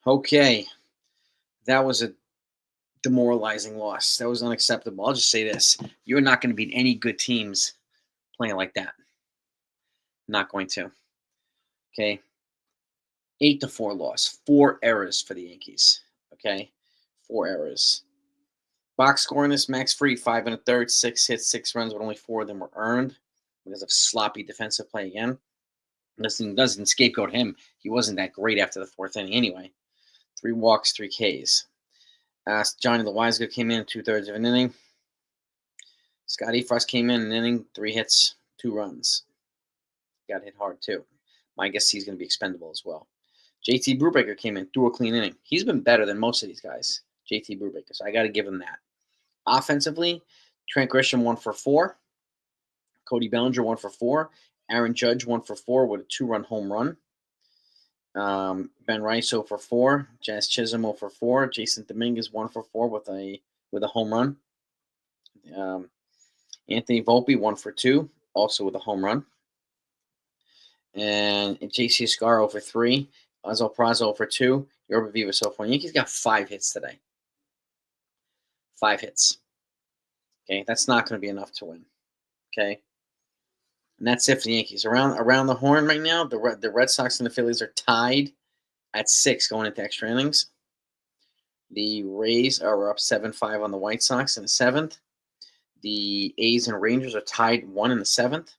Okay, that was a demoralizing loss. That was unacceptable. I'll just say this: you're not going to beat any good teams playing like that. Not going to. Okay, 8-4 loss. 4 errors for the Yankees. Okay, 4 errors. Box score in this: Max Fried 5 1/3, 6 hits, 6 runs, but only 4 of them were earned because of sloppy defensive play again. Doesn't scapegoat him. He wasn't that great after the fourth inning anyway. 3 walks, 3 Ks. Johnny the Wise Guy came in 2/3 of an inning. Scotty Frost came in an inning, 3 hits, 2 runs. Got hit hard too. My guess he's going to be expendable as well. JT Brubaker came in, threw a clean inning. He's been better than most of these guys, JT Brubaker, so I got to give him that. Offensively, Trent Grisham 1-for-4. Cody Bellinger 1-for-4. Aaron Judge 1-for-4 with a 2-run home run. Ben Rice 0-for-4. Jazz Chisholm 0-for-4. Jason Dominguez 1-for-4 with a home run. Anthony Volpe 1-for-2, also with a home run. And JC Scar 0-for-3. Ozzo Peraza 0-for-2. Yorba Vivas 0-for-1. Yankees got 5 hits today. 5 hits. Okay, that's not going to be enough to win. Okay, and that's it for the Yankees. Around the horn right now, the Red Sox and the Phillies are tied at 6 going into extra innings. The Rays are up 7-5 on the White Sox in the 7th. The A's and Rangers are tied 1 in the 7th.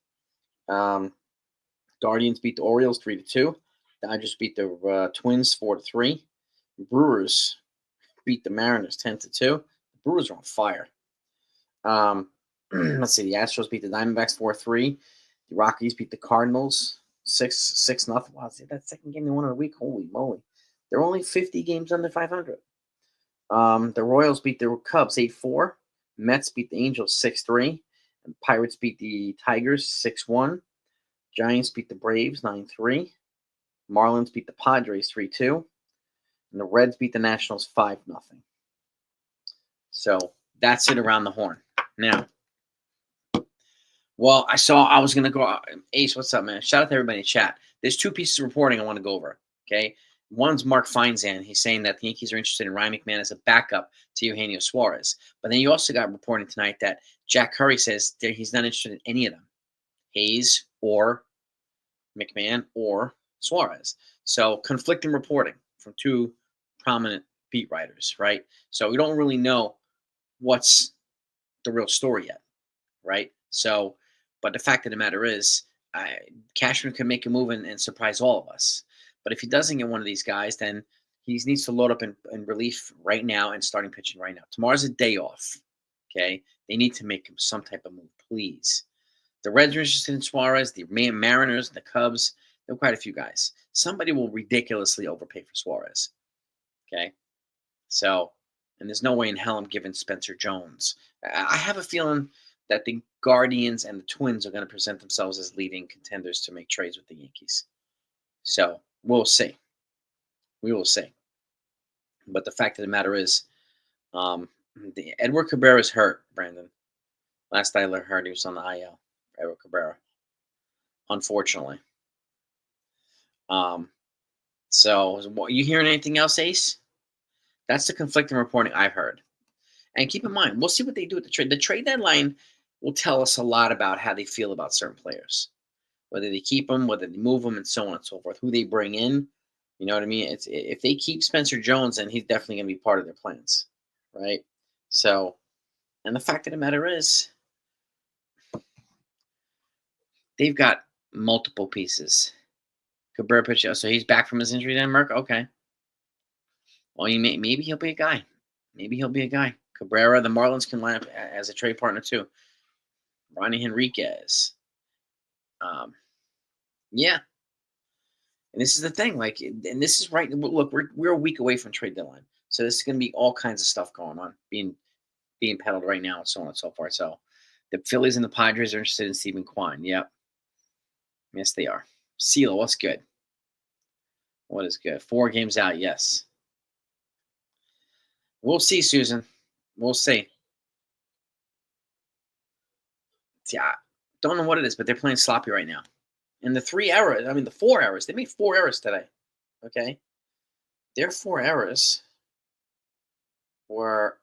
Guardians beat the Orioles 3-2. Dodgers beat the Twins 4-3. Brewers beat the Mariners 10-2. The Brewers are on fire. Let's see. The Astros beat the Diamondbacks 4-3. The Rockies beat the Cardinals 6-0. Wow, see, that second game they won in a week. Holy moly! They're only 50 games under 500. The Royals beat the Cubs 8-4. Mets beat the Angels 6-3. And Pirates beat the Tigers 6-1. Giants beat the Braves 9-3. Marlins beat the Padres 3-2. And the Reds beat the Nationals 5-0. So that's it around the horn. Now, well, I was going to go. Ace, what's up, man? Shout out to everybody in chat. There's 2 pieces of reporting I want to go over, okay? One's Mark Feinzan. He's saying that the Yankees are interested in Ryan McMahon as a backup to Eugenio Suarez. But then you also got reporting tonight that Jack Curry says that he's not interested in any of them, Hayes or McMahon or Suarez. So conflicting reporting from 2 prominent beat writers, right? So we don't really know what's the real story yet, right? So, but the fact of the matter is, Cashman can make a move and surprise all of us. But if he doesn't get one of these guys, then he needs to load up in relief right now and starting pitching right now. Tomorrow's a day off, okay? They need to make some type of move, please. The Reds are interested in Suarez. The Mariners, the Cubs, there are quite a few guys. Somebody will ridiculously overpay for Suarez, okay? So, and there's no way in hell I'm giving Spencer Jones. I have a feeling that the Guardians and the Twins are going to present themselves as leading contenders to make trades with the Yankees. So we'll see. We will see. But the fact of the matter is, the Edward Cabrera is hurt, Brandon. Last I heard, he was on the IL. Edward Cabrera, unfortunately. So you hearing anything else, Ace? That's the conflicting reporting I've heard. And keep in mind, we'll see what they do with the trade. The trade deadline will tell us a lot about how they feel about certain players, whether they keep them, whether they move them, and so on and so forth. Who they bring in, you know what I mean? If they keep Spencer Jones, then he's definitely going to be part of their plans, right? So, and the fact of the matter is, they've got multiple pieces. Cabrera pitcher, so he's back from his injury then, Merck? Okay. Well, maybe he'll be a guy. Maybe he'll be a guy. Cabrera, the Marlins can line up as a trade partner too. Ronnie Henriquez. Yeah. And this is the thing, and this is right. Look, we're a week away from trade deadline, so this is going to be all kinds of stuff going on, being peddled right now, and so on and so forth. So, the Phillies and the Padres are interested in Stephen Kwan. Yep. Yes, they are. CeeLo, what's good? What is good? 4 games out. Yes. We'll see, Susan. We'll see. Yeah, don't know what it is, but they're playing sloppy right now. And the 4 errors. They made 4 errors today. Okay. Their 4 errors were,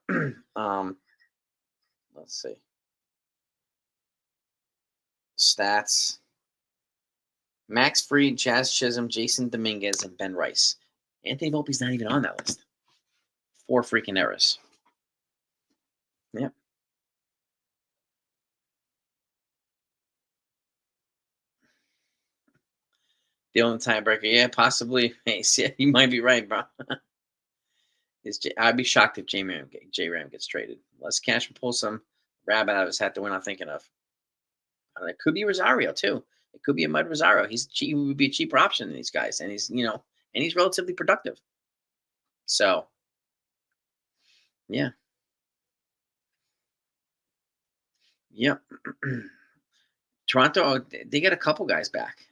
let's see, stats. Max Fried, Jazz Chisholm, Jason Dominguez, and Ben Rice. Anthony Volpe's not even on that list. 4 freaking errors. Yep. The only tiebreaker, yeah, possibly. Hey, see, you might be right, bro. I'd be shocked if J Ram gets traded. Let's cash and pull some rabbit out of his hat that we're not thinking of. It could be Rosario too. It could be a Mud Rosario. He would be a cheaper option than these guys, and he's relatively productive. So, yeah, yep. Toronto, they got a couple guys back.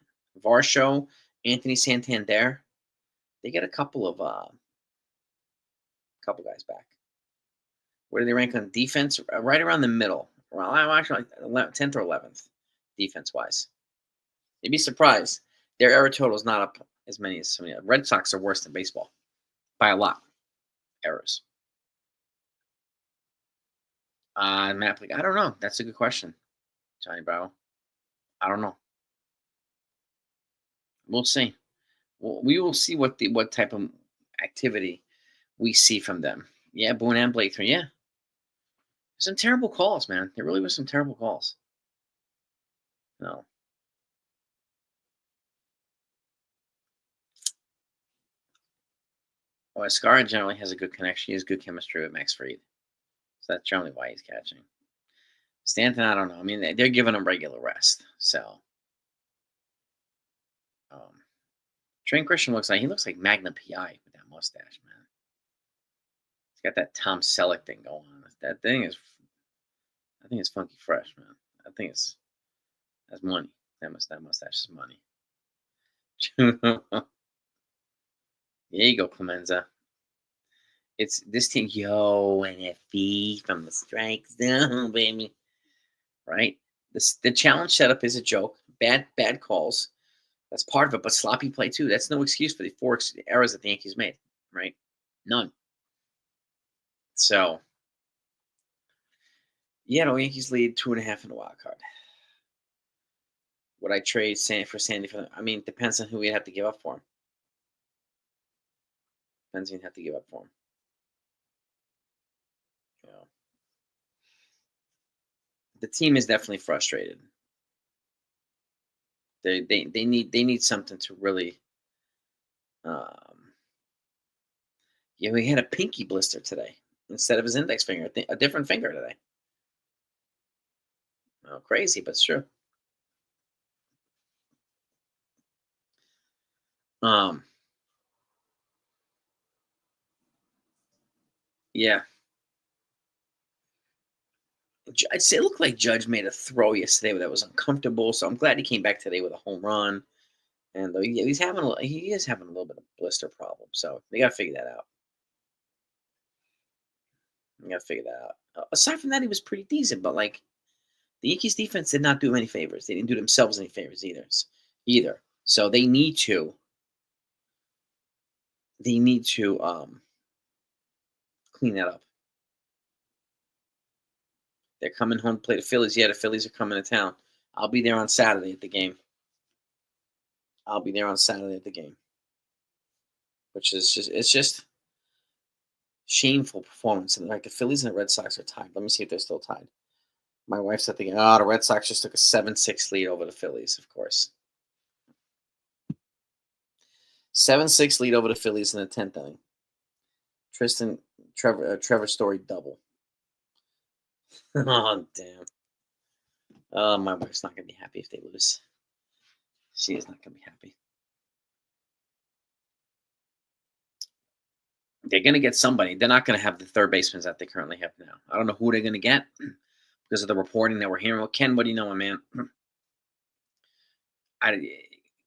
Varsho, Anthony Santander. They get a couple guys back. Where do they rank on defense? Right around the middle. Well, I'm actually like 10th or 11th, defense wise. You'd be surprised. Their error total is not up as many as some of the Red Sox are worse than baseball by a lot. Errors. Matt, I don't know. That's a good question, Johnny Bravo. I don't know. We'll see. We will see what type of activity we see from them. Yeah, Boone and Blake yeah. Some terrible calls, man. There really was some terrible calls. No. Oh, Escara generally has a good connection. He has good chemistry with Max Fried. So that's generally why he's catching. Stanton, I don't know. I mean, they're giving him regular rest. So, Trent Christian looks like Magnum PI with that mustache, man. He's got that Tom Selleck thing going on. That thing is, I think it's funky fresh, man. I think that's money. That mustache is money. There you go, Clemenza. It's this team, yo, NFE from the strike zone, baby. Right? The challenge setup is a joke. Bad calls. That's part of it, but sloppy play too. That's no excuse for the 4 errors that the Yankees made, right? None. So, yeah, the Yankees lead 2.5 in the wild card. Would I trade for Sandy for them? I mean, depends on who we'd have to give up for him. Depends who you'd have to give up for him. You know. The team is definitely frustrated. They need something to really. We had a pinky blister today instead of his index finger. A different finger today. Oh, crazy, but it's true. Yeah. I'd say it looked like Judge made a throw yesterday that was uncomfortable. So I'm glad he came back today with a home run. And he is having a little bit of blister problem. So they got to figure that out. Aside from that, he was pretty decent. But like the Yankees defense did not do him any favors. They didn't do themselves any favors either. So they need to. Clean that up. They're coming home to play the Phillies. Yeah, the Phillies are coming to town. I'll be there on Saturday at the game. Which is just shameful performance. And like the Phillies and the Red Sox are tied. Let me see if they're still tied. My wife's at the game. Oh, the Red Sox just took a 7-6 lead over the Phillies, of course. 7-6 lead over the Phillies in the 10th inning. Trevor Story double. Oh, damn. Oh, my wife's not going to be happy if they lose. She is not going to be happy. They're going to get somebody. They're not going to have the third baseman that they currently have now. I don't know who they're going to get because of the reporting that we're hearing. Well, Ken, what do you know, my man? Because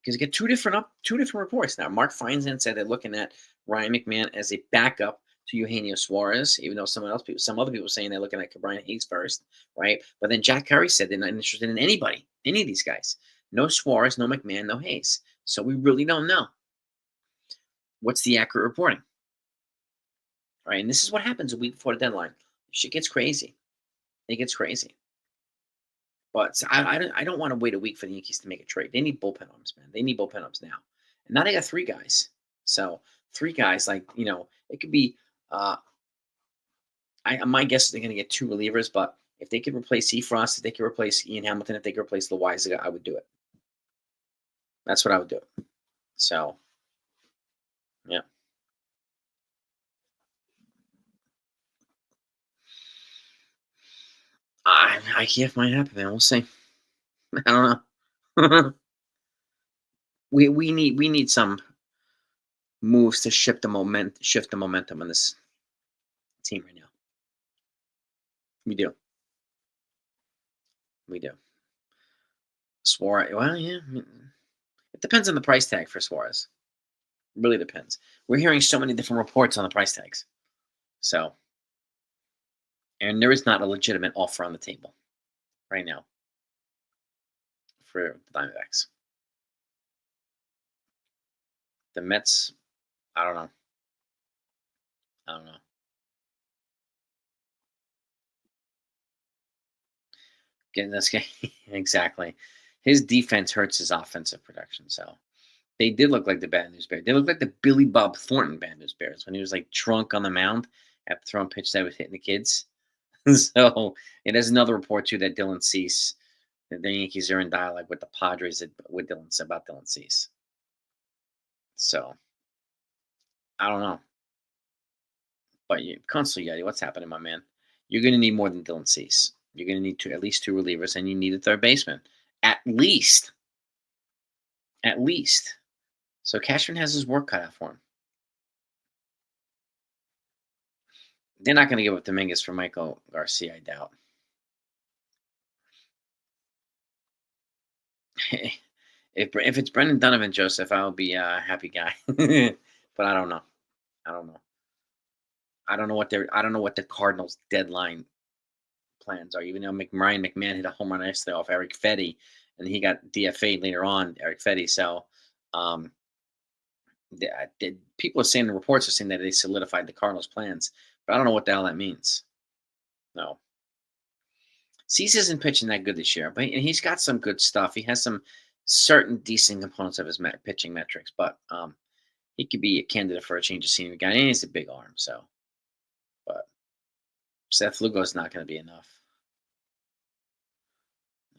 you get two different reports now. Mark Feinsand said they're looking at Ryan McMahon as a backup to Eugenio Suarez, even though some other people saying they're looking at Brian Hayes first, right? But then Jack Curry said they're not interested in any of these guys. No Suarez, no McMahon, no Hayes. So we really don't know. What's the accurate reporting? Right, and this is what happens a week before the deadline. Shit gets crazy. It gets crazy. But I don't want to wait a week for the Yankees to make a trade. They need bullpen arms, man. They need bullpen arms now. And now they got three guys. So three guys, like it could be. My guess is they're going to get two relievers, but if they could replace Frost, if they could replace Ian Hamilton, if they could replace Loizaga, I would do it. That's what I would do. So, yeah. I can't might happen, man. We'll see. I don't know. we need some moves to shift the momentum on this team right now. We do. We do. Suarez. Well, yeah. It depends on the price tag for Suarez. It really depends. We're hearing so many different reports on the price tags. So, and there is not a legitimate offer on the table right now for the Diamondbacks. The Mets, I don't know. I don't know. Getting this game exactly. His defense hurts his offensive production. So they did look like the Bad News Bears. They looked like the Billy Bob Thornton Bad News Bears when he was like drunk on the mound after throwing pitch that was hitting the kids. So it is another report too that Dylan Cease, the Yankees are in dialogue with the Padres with about Dylan Cease. So I don't know, but Yeti, what's happening, my man? You're going to need more than Dylan Cease. You're going to need at least two relievers, and you need a third baseman, at least. At least. So Cashman has his work cut out for him. They're not going to give up Dominguez for Michael Garcia, I doubt. If it's Brendan Donovan, Joseph, I'll be a happy guy. But I don't know. I don't know. I don't know what the Cardinals' deadline plans are. Even though Ryan McMahon hit a home run yesterday off Eric Fetty, and he got DFA'd later on, Eric Fetty. So, people are saying, the reports are saying that they solidified the Cardinals' plans, but I don't know what the hell that means. No. Cease isn't pitching that good this year, but he's got some good stuff. He has some certain decent components of his pitching metrics, but he could be a candidate for a change of scenery guy. And he's a big arm, so. But Seth Lugo's not going to be enough.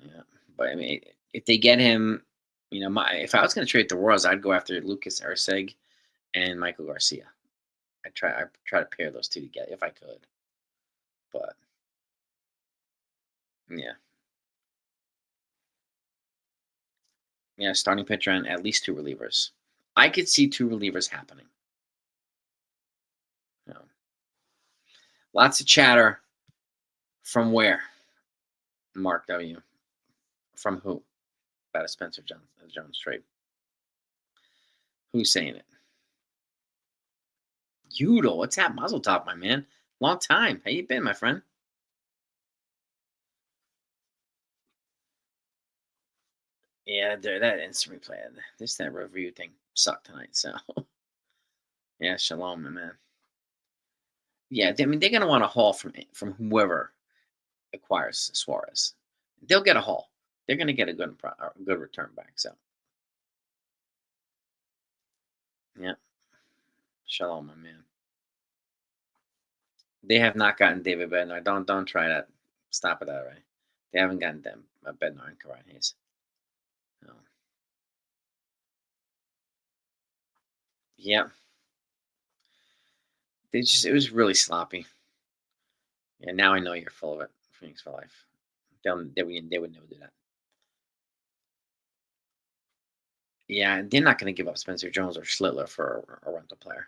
Yeah, but I mean, if they get him, if I was going to trade the Royals, I'd go after Lucas Erceg and Michael Garcia. I'd try to pair those two together if I could. But yeah, starting pitcher and at least two relievers. I could see two relievers happening. Lots of chatter. From where? Mark W. From who? About a Spencer Jones trade. Who's saying it? Udall, what's that? Mazel tov, my man. Long time. How you been, my friend? Yeah, that instant replay. That review thing sucked tonight. So, yeah, shalom, my man. Yeah, I mean they're gonna want a haul from whoever acquires Suarez. They'll get a haul. They're gonna get a good return back. So, yeah, shalom, my man. They have not gotten David Bednar. Don't try that. Stop it already. They haven't gotten them Bednar and Karan Hayes. No. Yep. It was really sloppy. And now I know you're full of it. Phoenix for life. They would never do that. Yeah, they're not going to give up Spencer Jones or Schlittler for a rental player.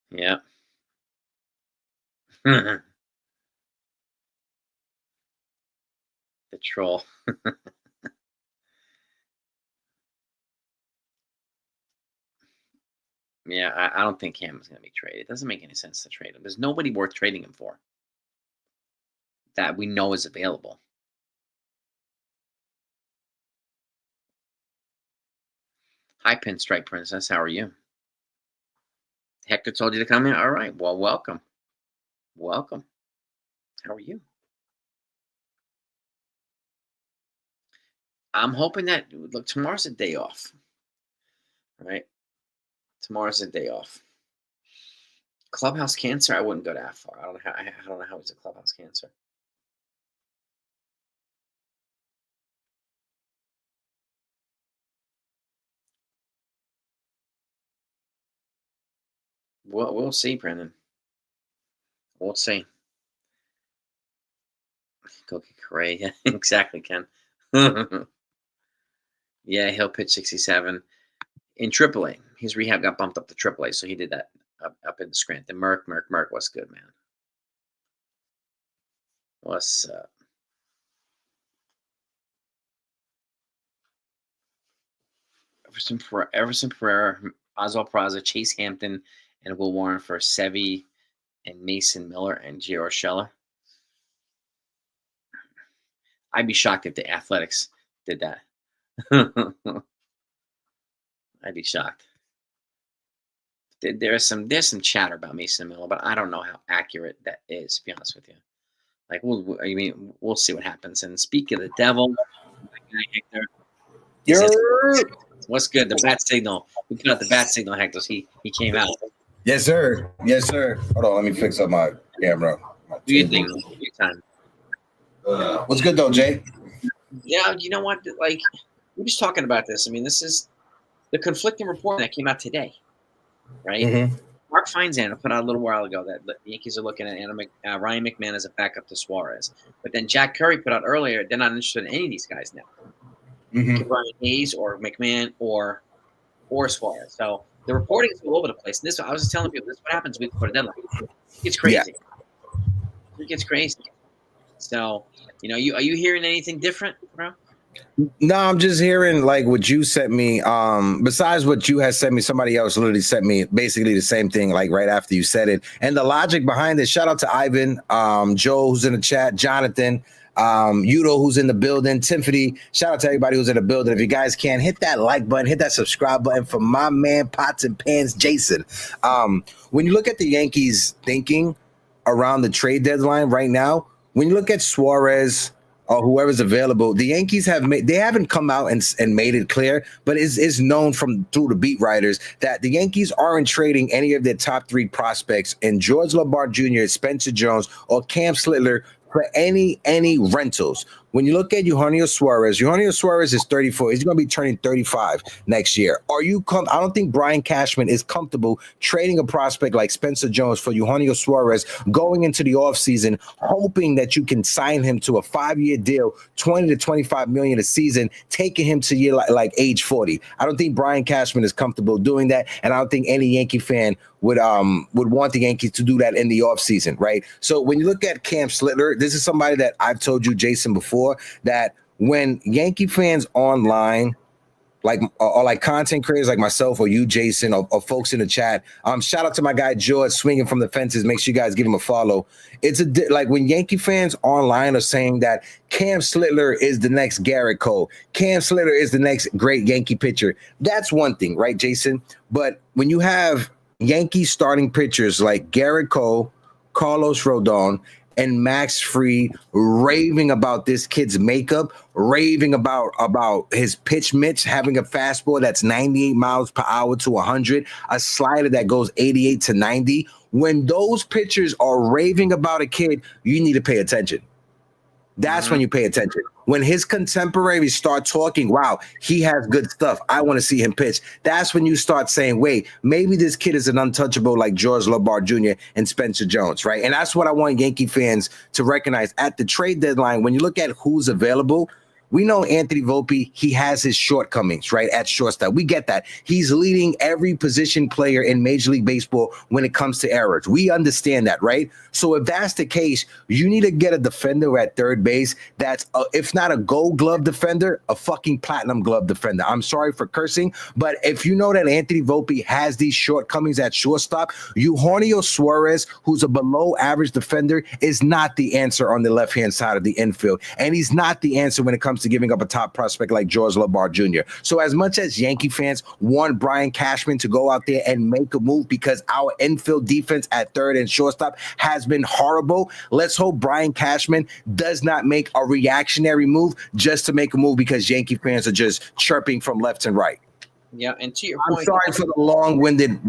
Yeah. The troll. Yeah, I don't think Cam is going to be traded. It doesn't make any sense to trade him. There's nobody worth trading him for that we know is available. Hi, Pinstripe Princess. How are you? Hector told you to come in? All right. Well, welcome. Welcome. How are you? I'm hoping that, look, tomorrow's a day off. All right. Tomorrow's a day off. Clubhouse cancer, I wouldn't go that far. I don't know how it's a clubhouse cancer. We'll see, Brendan. We'll see. Cookie Cray. Yeah, exactly, Ken. Yeah, he'll pitch 67 in AAA. His rehab got bumped up to AAA, so he did that up in the Scranton. Merc, what's good, man? What's Everson Pereira, Oswald Peraza, Chase Hampton, and Will Warren for Sevy and Mason Miller and Gio Urshela. I'd be shocked if the Athletics did that. I'd be shocked. There's some chatter about Mason Miller, but I don't know how accurate that is, to be honest with you. Like, we'll see what happens. And speak of the devil, what's good? The bat signal. We put out the bat signal, Hector. He came out. Yes, sir. Yes, sir. Hold on, let me fix up my camera. Do you think? Your time. What's good though, Jay? Yeah, you know what? Like, we're just talking about this. I mean, this is the conflicting report that came out today, right? Mm-hmm. Mark Feinzan put out a little while ago that the Yankees are looking at Ryan McMahon as a backup to Suarez. But then Jack Curry put out earlier they're not interested in any of these guys now. Mm-hmm. Ryan Hayes or McMahon or Suarez. So the reporting is all over the place. And I was just telling people, this is what happens week before the deadline. It gets crazy. Yeah. It gets crazy. So, you know, are you hearing anything different, bro? No, I'm just hearing like what you sent me. Besides what you had sent me, somebody else literally sent me basically the same thing, like right after you said it. And the logic behind it, shout out to Ivan, Joe, who's in the chat, Jonathan, Udo, who's in the building, Tiffany. Shout out to everybody who's in the building. If you guys can, hit that like button, hit that subscribe button for my man, Pots and Pans, Jason. When you look at the Yankees thinking around the trade deadline right now, when you look at Suarez or whoever's available, the Yankees haven't come out and made it clear, but it's known through the beat writers that the Yankees aren't trading any of their top 3 prospects in George Lombard Jr., Spencer Jones, or Cam Slittler for any rentals. When you look at Eugenio Suarez is 34. He's going to be turning 35 next year. I don't think Brian Cashman is comfortable trading a prospect like Spencer Jones for Eugenio Suarez going into the offseason, hoping that you can sign him to a 5-year deal, $20 to $25 million a season, taking him to year like age 40. I don't think Brian Cashman is comfortable doing that, and I don't think any Yankee fan would want the Yankees to do that in the offseason, right? So when you look at Cam Slittler, this is somebody that I've told you, Jason, before, that when Yankee fans online, like content creators like myself or you, Jason, or folks in the chat, shout out to my guy George swinging from the fences. Make sure you guys give him a follow. It's like when Yankee fans online are saying that Cam Slittler is the next Garrett Cole, Cam Slittler is the next great Yankee pitcher. That's one thing, right, Jason? But when you have Yankee starting pitchers like Garrett Cole, Carlos Rodon, and Max Fried raving about this kid's makeup, raving about his pitch mix, having a fastball that's 98 miles per hour to 100, a slider that goes 88 to 90. When those pitchers are raving about a kid, you need to pay attention. That's when you pay attention. When his contemporaries start talking, wow, he has good stuff, I want to see him pitch. That's when you start saying, wait, maybe this kid is an untouchable like George Lombard Jr. and Spencer Jones, right? And that's what I want Yankee fans to recognize at the trade deadline. When you look at who's available, we know Anthony Volpe, he has his shortcomings, right, at shortstop. We get that. He's leading every position player in Major League Baseball when it comes to errors. We understand that, right? So if that's the case, you need to get a defender at third base that's, if not a gold glove defender, a fucking platinum glove defender. I'm sorry for cursing, but if you know that Anthony Volpe has these shortcomings at shortstop, Eugenio Suarez, who's a below average defender, is not the answer on the left-hand side of the infield. And he's not the answer when it comes comes to giving up a top prospect like George LeBar Jr. So as much as Yankee fans want Brian Cashman to go out there and make a move because our infield defense at third and shortstop has been horrible, let's hope Brian Cashman does not make a reactionary move just to make a move because Yankee fans are just chirping from left and right. Yeah, and to your I'm point, sorry for the long-winded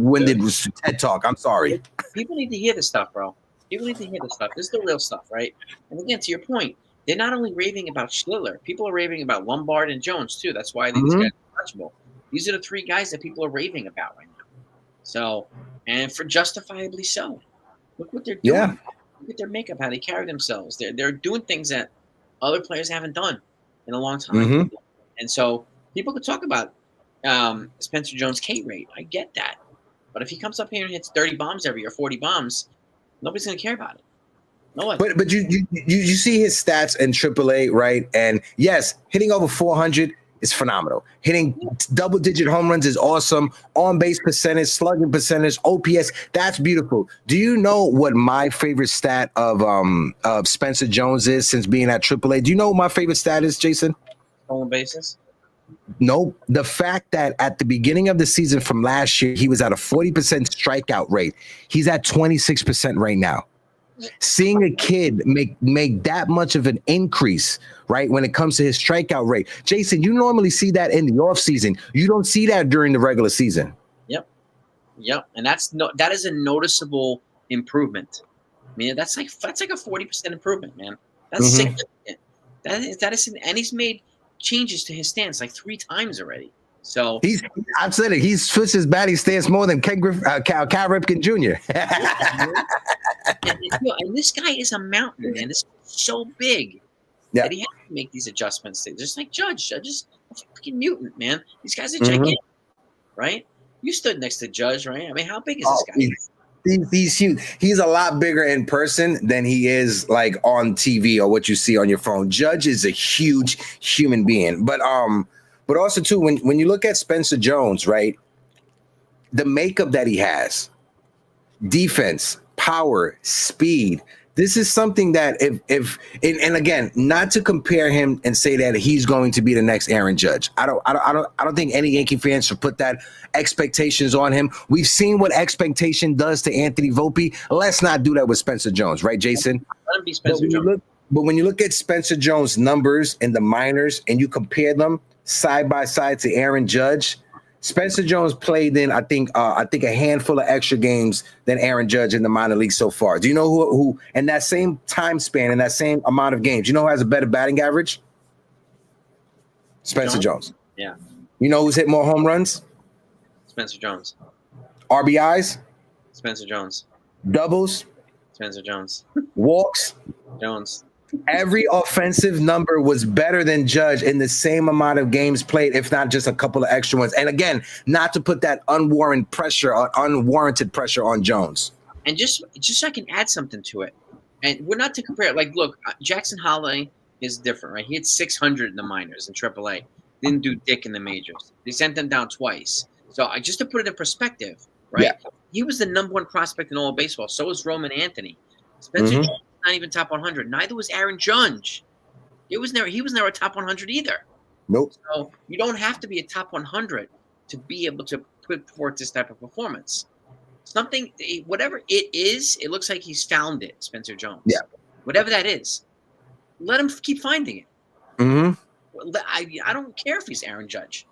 TED talk. I'm sorry. People need to hear this stuff, bro. People need to hear this stuff. This is the real stuff, right? And again, to your point, they're not only raving about Schiller. People are raving about Lombard and Jones too. That's why these guys are untouchable. These are the three guys that people are raving about right now. So, and for justifiably so. Look what they're doing. Yeah. Look at their makeup, how they carry themselves. They're doing things that other players haven't done in a long time. And so people could talk about Spencer Jones' K rate. I get that. But if he comes up here and hits 30 bombs every year, 40 bombs, nobody's going to care about it. No one. But you see his stats in AAA, right? And yes, hitting over 400 is phenomenal. Hitting double-digit home runs is awesome. On-base percentage, slugging percentage, OPS, that's beautiful. Do you know what my favorite stat of Spencer Jones is since being at AAA? Do you know what my favorite stat is, Jason? Stolen bases? No, the fact that at the beginning of the season from last year, he was at a 40% strikeout rate. He's at 26% right now. Seeing a kid make that much of an increase, right, when it comes to his strikeout rate. Jason, you normally see that in the offseason. You don't see that during the regular season. Yep. And that is a noticeable improvement. I mean, that's like a 40% improvement, man. That's significant. That is, and he's made changes to his stance like 3 times already. So I've said it. He's switched his batting stance more than Cal Ripken Jr. and this guy is a mountain, man. This is so big that he has to make these adjustments. Just like Judge. Judge is a freaking mutant, man. These guys are gigantic, right? You stood next to Judge, right? I mean, how big is this guy? He's huge. He's a lot bigger in person than he is like on TV or what you see on your phone. Judge is a huge human being. But also too, when you look at Spencer Jones, right, the makeup that he has, defense, power, speed. This is something that if again, not to compare him and say that he's going to be the next Aaron Judge. I don't think any Yankee fans should put that expectations on him. We've seen what expectation does to Anthony Volpe. Let's not do that with Spencer Jones, right, Jason? Let him be Spencer Jones. But when you look at Spencer Jones' numbers in the minors and you compare them side by side to Aaron Judge, Spencer Jones played in, I think a handful of extra games than Aaron Judge in the minor league so far. Do you know who in that same time span, in that same amount of games, you know who has a better batting average? Spencer Jones. Yeah. You know who's hit more home runs? Spencer Jones. RBIs? Spencer Jones. Doubles? Spencer Jones. Walks? Jones. Every offensive number was better than Judge in the same amount of games played, if not just a couple of extra ones. And again, not to put that unwarranted pressure on Jones. And just so I can add something to it, and we're not to compare. Like, look, Jackson Holiday is different, right? He had 600 in the minors in AAA. Didn't do dick in the majors. They sent him down twice. So just to put it in perspective, right? Yeah. He was the number 1 prospect in all of baseball. So was Roman Anthony. Spencer Jones, not even top 100. Neither was Aaron Judge. He was never a top 100 either. Nope. So you don't have to be a top 100 to be able to put forth this type of performance. Something, whatever it is, it looks like he's found it, Spencer Jones. Yeah. Whatever that is, let him keep finding it. I don't care if he's Aaron Judge.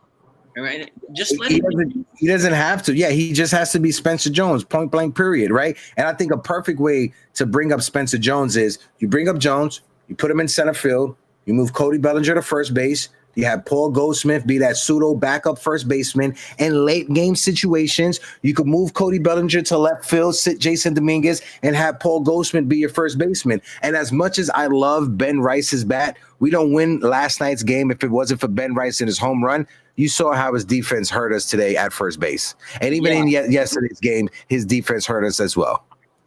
All right? Just let him. He doesn't have to. Yeah, he just has to be Spencer Jones, point blank, period, right? And I think a perfect way to bring up Spencer Jones is you bring up Jones, you put him in center field, you move Cody Bellinger to first base, you have Paul Goldschmidt be that pseudo backup first baseman. In late game situations, you could move Cody Bellinger to left field, sit Jason Dominguez, and have Paul Goldschmidt be your first baseman. And as much as I love Ben Rice's bat, we don't win last night's game if it wasn't for Ben Rice and his home run. You saw how his defense hurt us today at first base. And even in yesterday's game, his defense hurt us as well.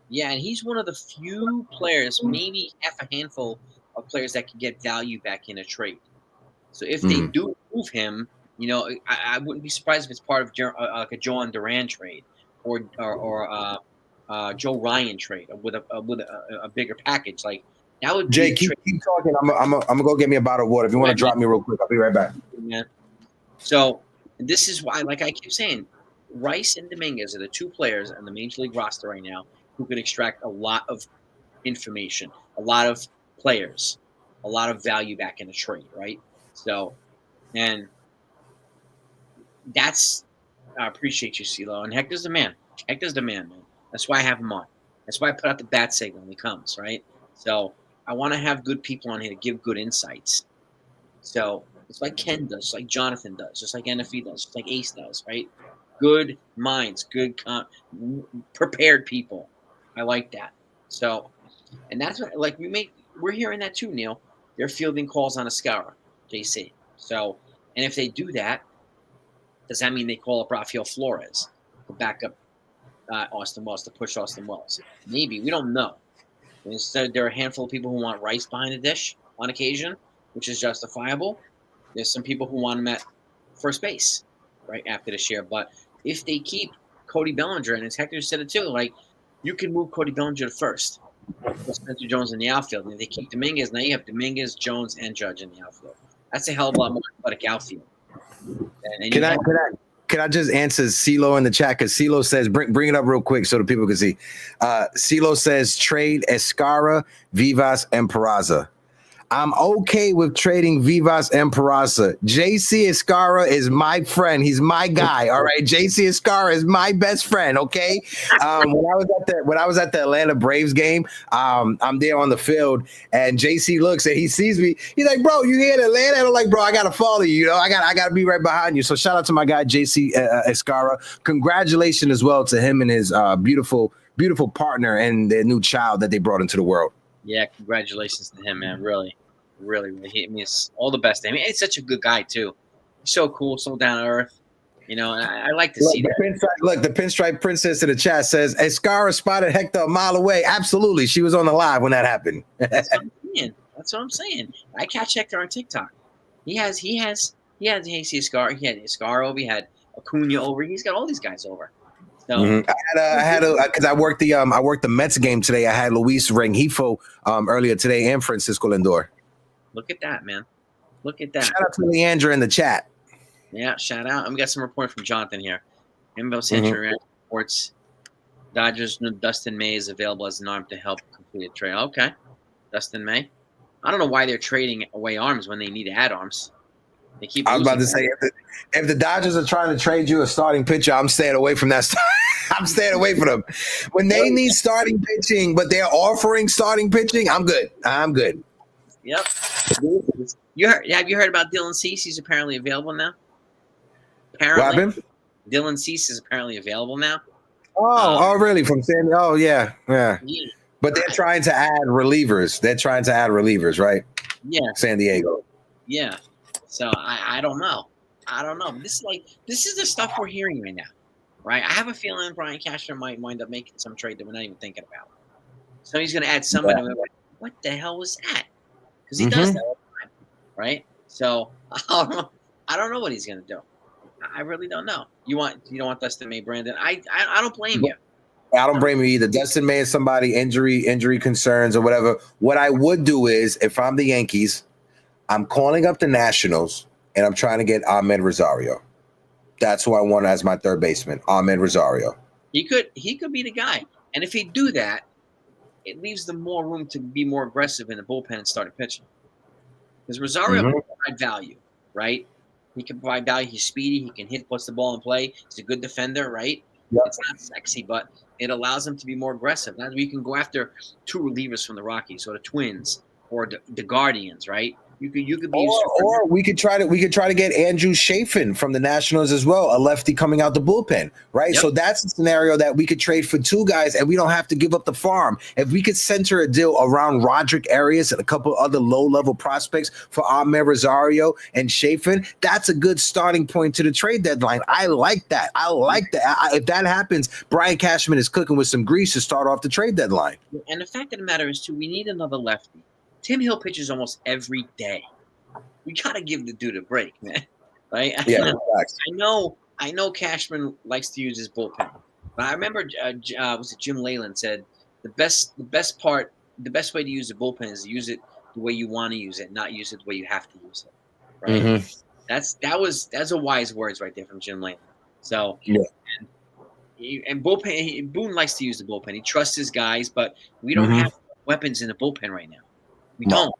Yeah, and he's one of the few players, maybe half a handful of players that can get value back in a trade. So if they do move him, I wouldn't be surprised if it's part of like a Joan Duran trade or Joe Ryan trade with a bigger package. Like That would be Jay, keep talking. I'm gonna go get me a bottle of water. If you want to drop me real quick, I'll be right back. man. So this is why, like I keep saying, Rice and Dominguez are the two players on the major league roster right now who could extract a lot of information, a lot of players, a lot of value back in a trade, right? So, and that's I appreciate you, CeeLo. And Hector's the man. Hector's the man. That's why I have him on. That's why I put out the bat signal when he comes, right? So I want to have good people on here to give good insights. So it's like Ken does, just like Jonathan does, just like NFE does, just like Ace does, right? Good minds, prepared people. I like that. So, and that's what, like, we're hearing that too, Neil. They're fielding calls on Escara, JC. So, and if they do that, does that mean they call up Rafael Flores to back up Austin Wells, to push Austin Wells? Maybe. We don't know. Instead, there are a handful of people who want Rice behind the dish on occasion, which is justifiable. There's some people who want him at first base right after this year. But if they keep Cody Bellinger, and as Hector said it too, like, you can move Cody Bellinger to first. Spencer Jones in the outfield. And if they keep Dominguez, now you have Dominguez, Jones, and Judge in the outfield. That's a hell of a lot more athletic outfield. And Can I just answer CeeLo in the chat? Because CeeLo says, bring it up real quick so the people can see. CeeLo says, trade Escara, Vivas, and Peraza. I'm okay with trading Vivas and Peraza. JC Escara is my friend. He's my guy. All right. JC Escara is my best friend. Okay. When I was at the Atlanta Braves game, I'm there on the field, and JC looks and he sees me. He's like, "Bro, you here in Atlanta?" And I'm like, "Bro, I gotta follow you. You know, I gotta be right behind you." So shout out to my guy JC Escara. Congratulations as well to him and his beautiful partner and their new child that they brought into the world. Yeah, congratulations to him, man. Really. He means all the best. I mean, he's such a good guy too. He's so cool, so down to earth. You know, and I like to see that. The pinstripe princess in the chat says Escara spotted Hector a mile away. Absolutely, she was on the live when that happened. That's what I'm saying. I catch Hector on TikTok. He has Escara. He had Escara over. He had Acuna over. He's got all these guys over. So I had because I worked the Mets game today. I had Luis Rengifo earlier today and Francisco Lindor. Look at that, man. Look at that. Shout out to Leandra in the chat. Yeah, shout out. We got some report from Jonathan here. Imbo Century reports Dodgers Dustin May is available as an arm to help complete a trade. Okay, Dustin May. I don't know why they're trading away arms when they need to add arms. They keep. I was about to say, if the Dodgers are trying to trade you a starting pitcher, I'm staying away from that. I'm staying away from them. When they need starting pitching, but they're offering starting pitching, I'm good. Yep. Have you heard about Dylan Cease? He's apparently available now. Apparently, Dylan Cease is apparently available now. Oh, really? From San? Oh, yeah. But they're trying to add relievers. Right? Yeah. San Diego. Yeah. So I don't know. This is the stuff we're hearing right now, right? I have a feeling Brian Cashman might wind up making some trade that we're not even thinking about. So he's going to add somebody. Yeah. What the hell was that? Because he does that all the time, right? So I don't know what he's going to do. I really don't know. You don't want Dustin May, Brandon? I don't blame you. I don't blame you either. Dustin May is somebody injury concerns or whatever. What I would do is, if I'm the Yankees, I'm calling up the Nationals and I'm trying to get Ahmed Rosario. That's who I want as my third baseman, Ahmed Rosario. He could be the guy. And if he do that, it leaves them more room to be more aggressive in the bullpen and start pitching. Because Rosario can provide value, right? He can provide value. He's speedy. He can hit, puts the ball in play. He's a good defender, right? Yep. It's not sexy, but it allows him to be more aggressive. Now we can go after two relievers from the Rockies or the Twins or the Guardians, right? You could be or we could try to get Andrew Chafin from the Nationals as well, a lefty coming out the bullpen, right? Yep. So that's a scenario that we could trade for two guys and we don't have to give up the farm. If we could center a deal around Roderick Arias and a couple other low-level prospects for Ahmed Rosario and Chafin, that's a good starting point to the trade deadline. I like that. If that happens, Brian Cashman is cooking with some grease to start off the trade deadline. And the fact of the matter is, too, we need another lefty. Tim Hill pitches almost every day. We gotta give the dude a break, man. Right? Yeah. I know Cashman likes to use his bullpen, but I remember was it Jim Leyland said the best part the best way to use the bullpen is to use it the way you want to use it, not use it the way you have to use it. Right? That's a wise words right there from Jim Lane. So Yeah. and bullpen, Boone likes to use the bullpen. He trusts his guys, but we don't Mhm. have weapons in the bullpen right now. We No. don't,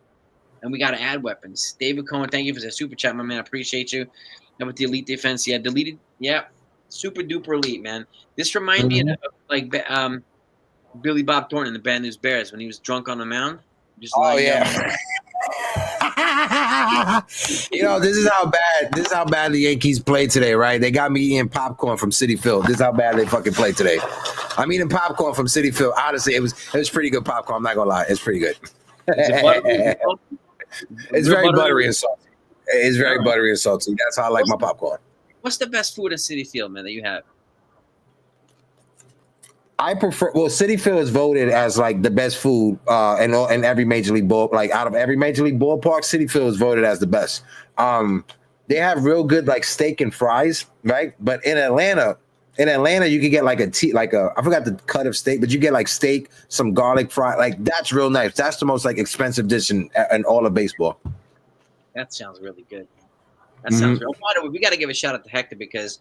and we got to add weapons. David Cohen, thank you for the super chat, my man. I appreciate you. How about the elite defense? Yeah, deleted. Yeah, super duper elite, man. This reminded me of like Billy Bob Thornton in the Bad News Bears when he was drunk on the mound. Just Oh lying down. yeah. This is how bad the Yankees played today, right? They got me eating popcorn from Citi Field. This is how bad they fucking played today. I'm eating popcorn from Citi Field. Honestly, it was pretty good popcorn. I'm not gonna lie, it's pretty good. It's very buttery and salty. It's very buttery and salty. That's how I like my popcorn. What's the best food at Citi Field, man, that you have? I prefer. Well, Citi Field is voted as like the best food in every major league ball. Like out of every major league ballpark, Citi Field is voted as the best. They have real good like steak and fries, right? But in Atlanta, you can get like I forgot the cut of steak, but you get like steak, some garlic fry. Like that's real nice. That's the most like expensive dish in all of baseball. That sounds really good. That sounds real. By the way, we got to give a shout out to Hector because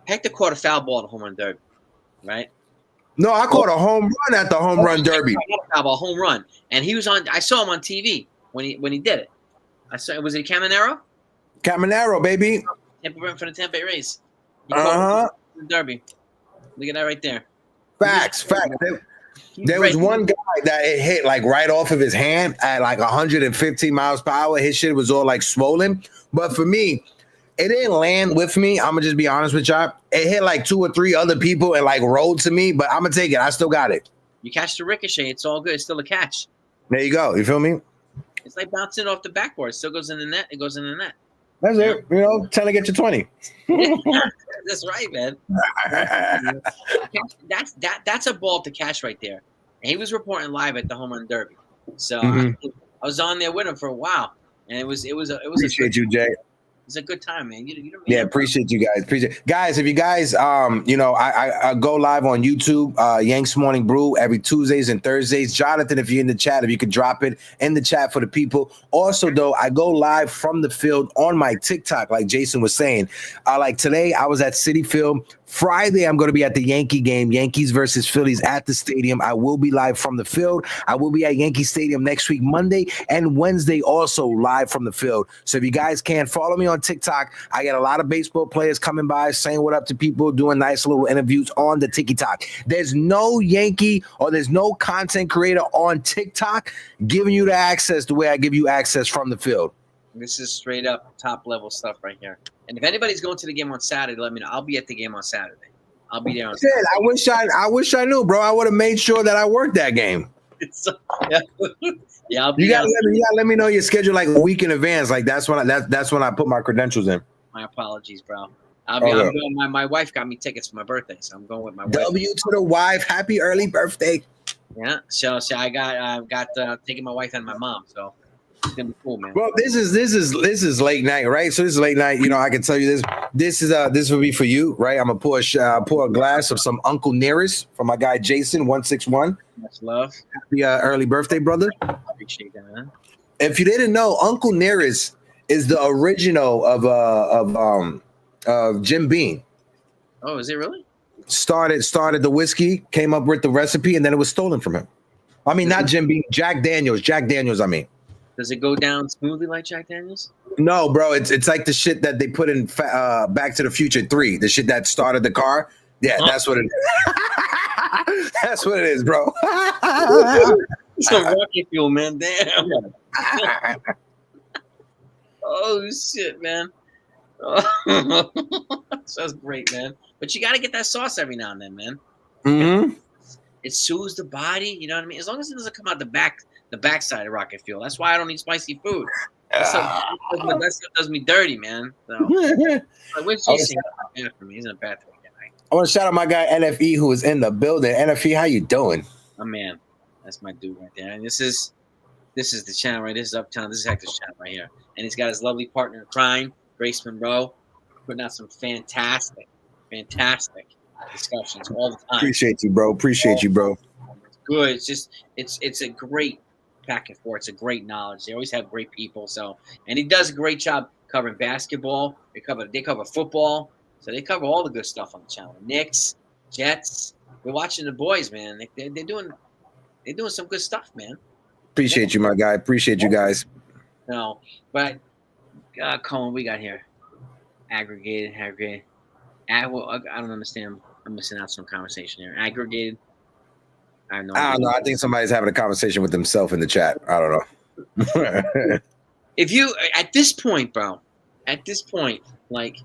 Hector caught a foul ball at the home run derby, right? No, I caught a home run at the home run derby. A home run, and he was on. I saw him on TV when he did it. I saw. Was it Caminero? Caminero, baby. For the Tampa Bay Rays. The derby. Look at that right there. Facts. There was one guy that it hit like right off of his hand at like 115 miles per hour. His shit was all like swollen. But for me, it didn't land with me. I'm gonna just be honest with y'all. It hit like 2 or 3 other people and like rolled to me, but I'm gonna take it. I still got it. You catch the ricochet, it's all good. It's still a catch. There you go. You feel me? It's like bouncing off the backboard. It still goes in the net. It goes in the net. That's it. 10 to get you 20. That's right, man. That's a ball to catch right there. And he was reporting live at the home run derby. So I was on there with him for a while, and it was Appreciate you, Jay. It's a good time, man. Appreciate you guys. Guys, if you guys I go live on YouTube, Yanks Morning Brew every Tuesdays and Thursdays. Jonathan, if you're in the chat, if you could drop it in the chat for the people. Also, though, I go live from the field on my TikTok, like Jason was saying. Like today, I was at Citi Field. Friday, I'm going to be at the Yankee game, Yankees versus Phillies at the stadium. I will be live from the field. I will be at Yankee Stadium next week, Monday and Wednesday, also live from the field. So if you guys can follow me on TikTok, I get a lot of baseball players coming by, saying what up to people, doing nice little interviews on the TikTok. There's no Yankee or there's no content creator on TikTok giving you the access the way I give you access from the field. This is straight up top level stuff right here. And if anybody's going to the game on Saturday, let me know. I'll be at the game on Saturday. I'll be there on Saturday. I wish I knew, bro. I would have made sure that I worked that game. Yeah, I'll be. You gotta let me know your schedule like a week in advance. Like that's when I put my credentials in. My apologies, bro. I'm going, my wife got me tickets for my birthday, so I'm going with my wife. W to the wife. Happy early birthday. Yeah. So I got taking my wife and my mom. So. It's gonna be cool, man. Well, this is late night, right? So this is late night. I can tell you this. This will be for you, right? I'm gonna pour a glass of some Uncle Nearest for my guy Jason 161. Much love. Happy early birthday, brother. Appreciate that, man. If you didn't know, Uncle Nearest is the original of Jim Beam. Oh, is it really? Started the whiskey, came up with the recipe, and then it was stolen from him. I mean, not Jim Beam, Jack Daniels. I mean. Does it go down smoothly like Jack Daniels? No, bro. It's like the shit that they put in Back to the Future 3. The shit that started the car. Yeah, that's what it is. That's what it is, bro. Some rocket fuel, man. Damn. Oh, shit, man. That's great, man. But you got to get that sauce every now and then, man. Mm-hmm. It soothes the body. You know what I mean? As long as it doesn't come out the backside of rocket fuel. That's why I don't eat spicy food. That stuff does me dirty, man. So, where's Jason? For me, he's in a bathroom. I want to shout out my guy NFE who is in the building. NFE, how you doing? Oh man, that's my dude right there. And this is the channel right. This is Uptown. This is Hector's channel right here. And he's got his lovely partner in crime, Grace Monroe, putting out some fantastic discussions all the time. Appreciate you, bro. good. It's just it's a great back and forth. It's a great knowledge. They always have great people. So, and he does a great job covering basketball. They cover football. So they cover all the good stuff on the channel. Knicks, Jets. We're watching the boys, man. They're doing some good stuff, man. Appreciate you, my guy. Appreciate you guys. No, but Colin, we got here aggregated. Well, I don't understand. I'm missing out some conversation here. Aggregated. I have no idea. I don't know. I think somebody's having a conversation with himself in the chat. I don't know. If you at this point, bro, like,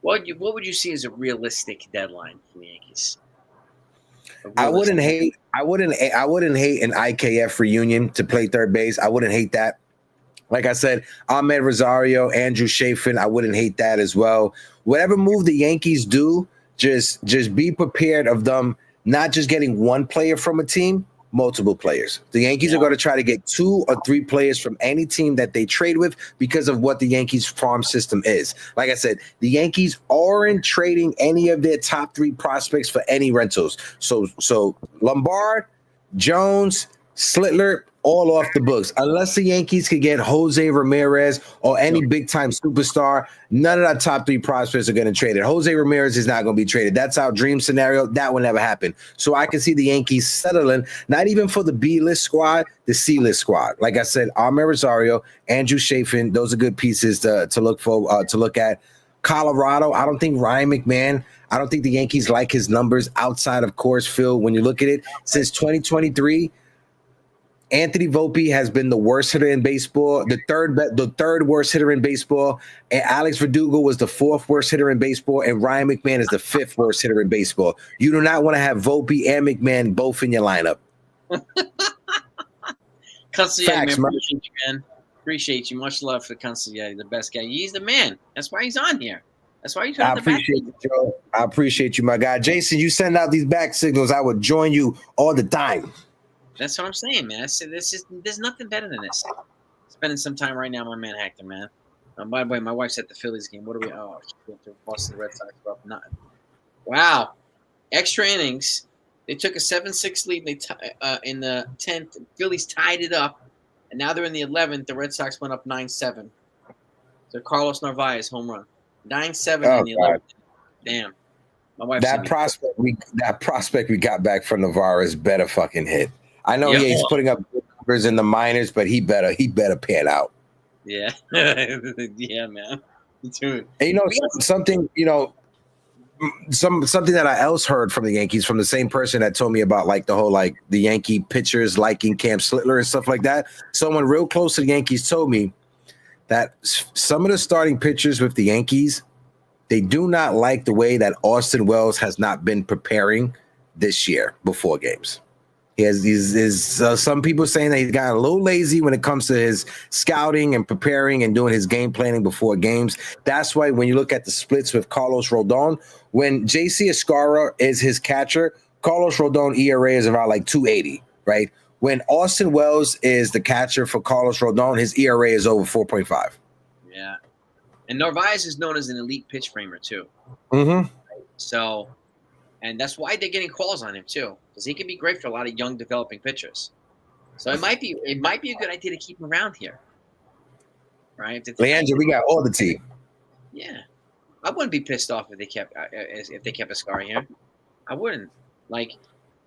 what would you see as a realistic deadline for the Yankees? I wouldn't hate an IKF reunion to play third base. I wouldn't hate that. Like I said, Ahmed Rosario, Andrew Chafin, I wouldn't hate that as well. Whatever move the Yankees do, just be prepared of them not just getting one player from a team, multiple players. The Yankees are going to try to get 2 or 3 players from any team that they trade with because of what the Yankees farm system is. Like I said, the Yankees aren't trading any of their top 3 prospects for any rentals. So Lombard, Jones, Slittler, all off the books. Unless the Yankees could get Jose Ramirez or any big-time superstar, none of our top 3 prospects are going to trade it. Jose Ramirez is not going to be traded. That's our dream scenario. That will never happen. So I can see the Yankees settling, not even for the B-list squad, the C-list squad. Like I said, Ahmed Rosario, Andrew Chafin, those are good pieces to look at. Colorado, I don't think Ryan McMahon, I don't think the Yankees like his numbers outside of Coors Field. When you look at it, since 2023, Anthony Volpe has been the worst hitter in baseball, the third worst hitter in baseball, and Alex Verdugo was the 4th worst hitter in baseball, and Ryan McMahon is the 5th worst hitter in baseball. You do not want to have Volpe and McMahon both in your lineup. Facts, man. Appreciate you. Much love for Consigliere, the best guy. He's the man. That's why he's on here. That's why he's on the back. You, Joe. I appreciate you, my guy. Jason, you send out these back signals, I would join you all the time. That's what I'm saying, man. There's nothing better than this. Spending some time right now, my man Hector, man. By the way, my wife's at the Phillies game. What are we? Oh, she went to Boston Red Sox. Nothing. Wow. Extra innings. They took a 7-6 lead. In the 10th, Phillies tied it up, and now they're in the 11th. The Red Sox went up 9-7. So Carlos Narvaez home run, 9-7 in the 11th. Damn. My wife. That prospect we got back from Narvaez better fucking hit. I know he's putting up good numbers in the minors, but he better pan out. Yeah, yeah, man. Dude. And something that I else heard from the Yankees from the same person that told me about like the whole like the Yankee pitchers liking Cam Slittler and stuff like that. Someone real close to the Yankees told me that some of the starting pitchers with the Yankees, they do not like the way that Austin Wells has not been preparing this year before games. Some people saying that he's got a little lazy when it comes to his scouting and preparing and doing his game planning before games. That's why when you look at the splits with Carlos Rodon, when JC Escarra is his catcher, Carlos Rodon ERA is around like 280, right? When Austin Wells is the catcher for Carlos Rodon, his ERA is over 4.5. Yeah. And Narvaez is known as an elite pitch framer too. Mm-hmm. So, and that's why they're getting calls on him too, because he can be great for a lot of young developing pitchers. So it might be a good idea to keep him around here, right? Leandro, we got all the team. Yeah, I wouldn't be pissed off if they kept Escarra here. I wouldn't. Like,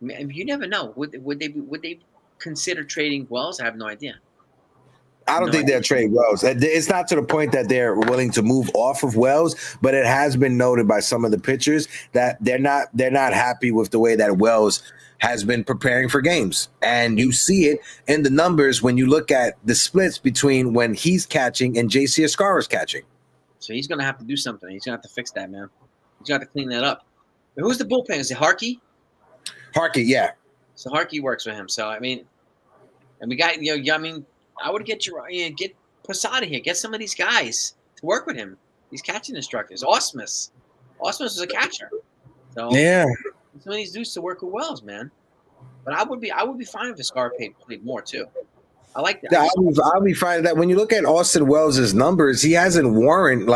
you never know. Would they consider trading Wells? I have no idea. I don't think they'll trade Wells. It's not to the point that they're willing to move off of Wells, but it has been noted by some of the pitchers that they're not happy with the way that Wells has been preparing for games. And you see it in the numbers when you look at the splits between when he's catching and JC Escarra's catching. So he's going to have to do something. He's going to have to fix that, man. He's going to have to clean that up. But who's the bullpen? Is it Harkey? Harkey, yeah. So Harkey works with him. So, I mean, and we got, I would get Posada here. Get some of these guys to work with him. These catching instructors. Osmus was a catcher. So yeah, some of these dudes to work with Wells, man. But I would be fine if Escarra played more too. I like that. Yeah, I'll be fine with that. When you look at Austin Wells' numbers, he hasn't warranted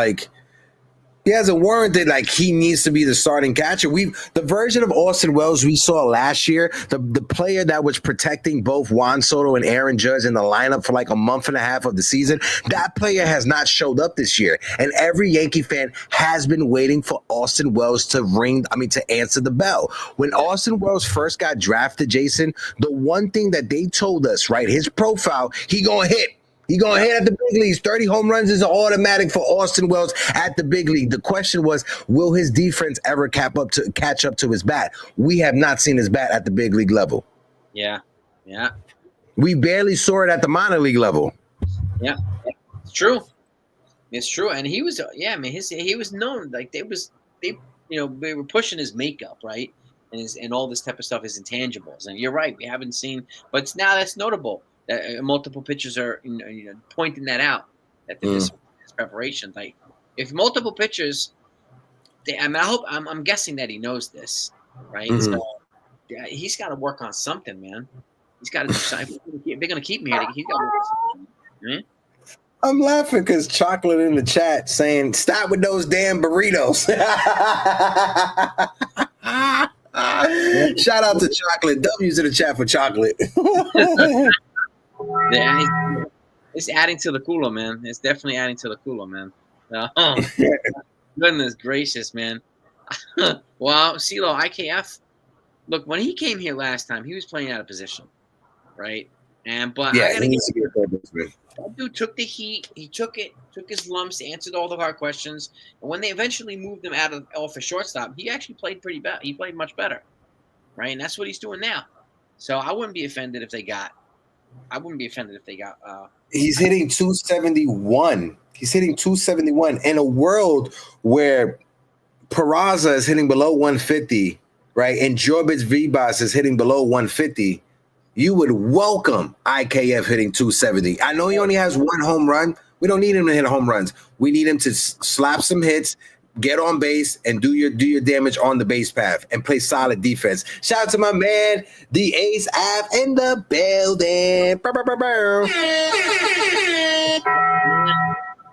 He hasn't warranted like he needs to be the starting catcher. The version of Austin Wells we saw last year, the player that was protecting both Juan Soto and Aaron Judge in the lineup for like a month and a half of the season, that player has not showed up this year. And every Yankee fan has been waiting for Austin Wells to answer the bell. When Austin Wells first got drafted, Jason, the one thing that they told us, right, his profile, he gonna hit. He going to hit at the big leagues. 30 home runs is automatic for Austin Wells at the big league. The question was, will his defense ever catch up to his bat? We have not seen his bat at the big league level. Yeah. We barely saw it at the minor league level. Yeah, it's true. It's true. And he was, he was known, like they were pushing his makeup, right? And all this type of stuff, his intangibles. And you're right, we haven't seen, but now that's notable. Multiple pitchers are pointing that out that this preparation. Like if multiple pitchers, I'm guessing that he knows this, right? Mm-hmm. So he's got to work on something, man. He's got to decide. They're going to keep him here. He's got to work on something. Right? I'm laughing because Chocolate in the chat saying, "Stop with those damn burritos." Shout out to Chocolate. W's in the chat for Chocolate. Yeah, it's adding to the cooler, man. It's definitely adding to the cooler, man. Goodness gracious, man. Well, CeeLo, IKF, look, when he came here last time, he was playing out of position, right? But yeah, that dude took the heat. He took his lumps, answered all the hard questions. And when they eventually moved him off a shortstop, he actually played pretty bad. He played much better, right? And that's what he's doing now. So I wouldn't be offended if they got. He's hitting 271. He's hitting 271 in a world where Peraza is hitting below 150, right? And Jorbitz Vibas is hitting below 150. You would welcome IKF hitting 270. I know he only has one home run. We don't need him to hit home runs. We need him to slap some hits, get on base, and do your damage on the base path and play solid defense. Shout out to my man, the Ace Ave in the building.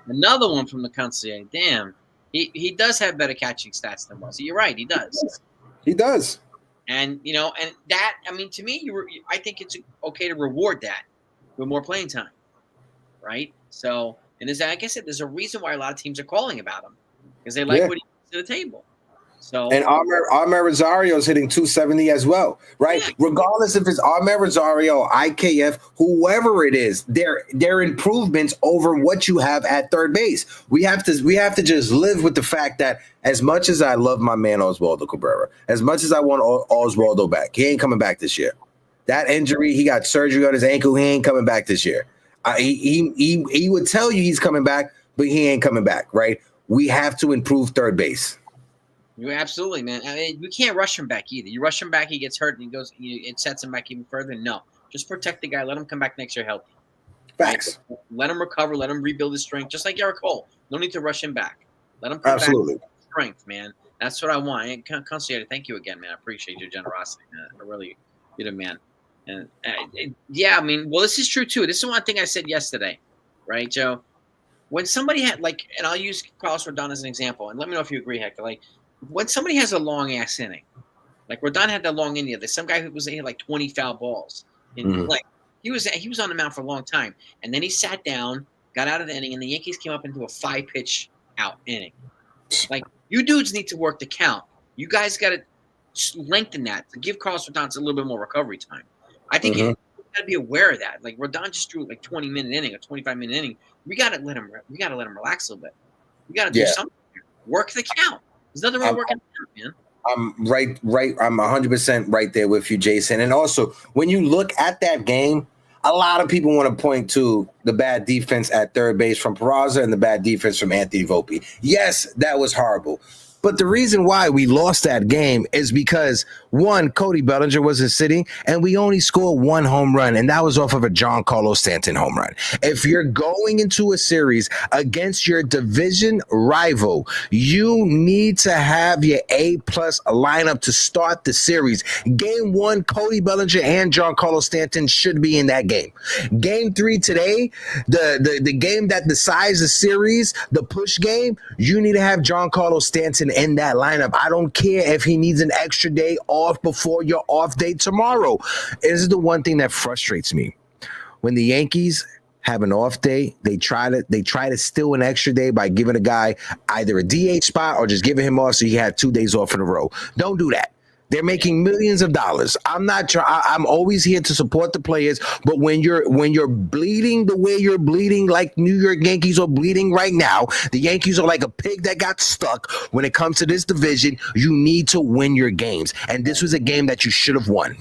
Another one from the concierge. Damn, he does have better catching stats than Wells. You're right, he does. He does. And and that, to me, I think it's okay to reward that with more playing time, right? So, and like I said, there's a reason why a lot of teams are calling about him. Because they like what he brings to the table. So and Armer Rosario is hitting 270 as well, right? Yeah. Regardless if it's Armer Rosario, IKF, whoever it is, they're improvements over what you have at third base. We have to just live with the fact that as much as I love my man Oswaldo Cabrera, as much as I want Oswaldo back, he ain't coming back this year. That injury, he got surgery on his ankle. He ain't coming back this year. He would tell you he's coming back, but he ain't coming back, right? We have to improve third base. You absolutely, man. We can't rush him back either. You rush him back, he gets hurt, and he goes. It sets him back even further. No, just protect the guy. Let him come back next year healthy. Facts. Right? Let him recover. Let him rebuild his strength, just like Garrett Cole. No need to rush him back. Let him come back with strength, man. That's what I want. And Concierge, thank you again, man. I appreciate your generosity, man. I really, you're the man. And well, this is true too. This is one thing I said yesterday, right, Joe? When somebody had and I'll use Carlos Rodon as an example, and let me know if you agree, Hector. When somebody has a long ass inning, like Rodon had that long inning. There's some guy who had like 20 foul balls, and he was on the mound for a long time, and then he sat down, got out of the inning, and the Yankees came up into a 5-pitch out inning. Like you dudes need to work the count. You guys got to lengthen that to give Carlos Rodon a little bit more recovery time. I think you got to be aware of that. Like Rodon just drew like 20-minute inning, a 25-minute inning. We got to let him relax a little bit. We got to do something. Work the count. There's nothing wrong working the count, man. I'm right. I'm 100% right there with you, Jason. And also, when you look at that game, a lot of people want to point to the bad defense at third base from Peraza and the bad defense from Anthony Volpe. Yes, that was horrible. But the reason why we lost that game is because, one, Cody Bellinger wasn't sitting, and we only scored one home run, and that was off of a Giancarlo Stanton home run. If you're going into a series against your division rival, you need to have your A-plus lineup to start the series. Game 1, Cody Bellinger and Giancarlo Stanton should be in that game. Game 3 today, the game that decides the series, the push game, you need to have Giancarlo Stanton in that lineup. I don't care if he needs an extra day off before your off day tomorrow. This is the one thing that frustrates me. When the Yankees have an off day, they try to steal an extra day by giving a guy either a DH spot or just giving him off so he had 2 days off in a row. Don't do that. They're making millions of dollars. I'm always here to support the players, but when you're bleeding the way you're bleeding, like New York Yankees are bleeding right now, the Yankees are like a pig that got stuck. When it comes to this division, you need to win your games, and this was a game that you should have won.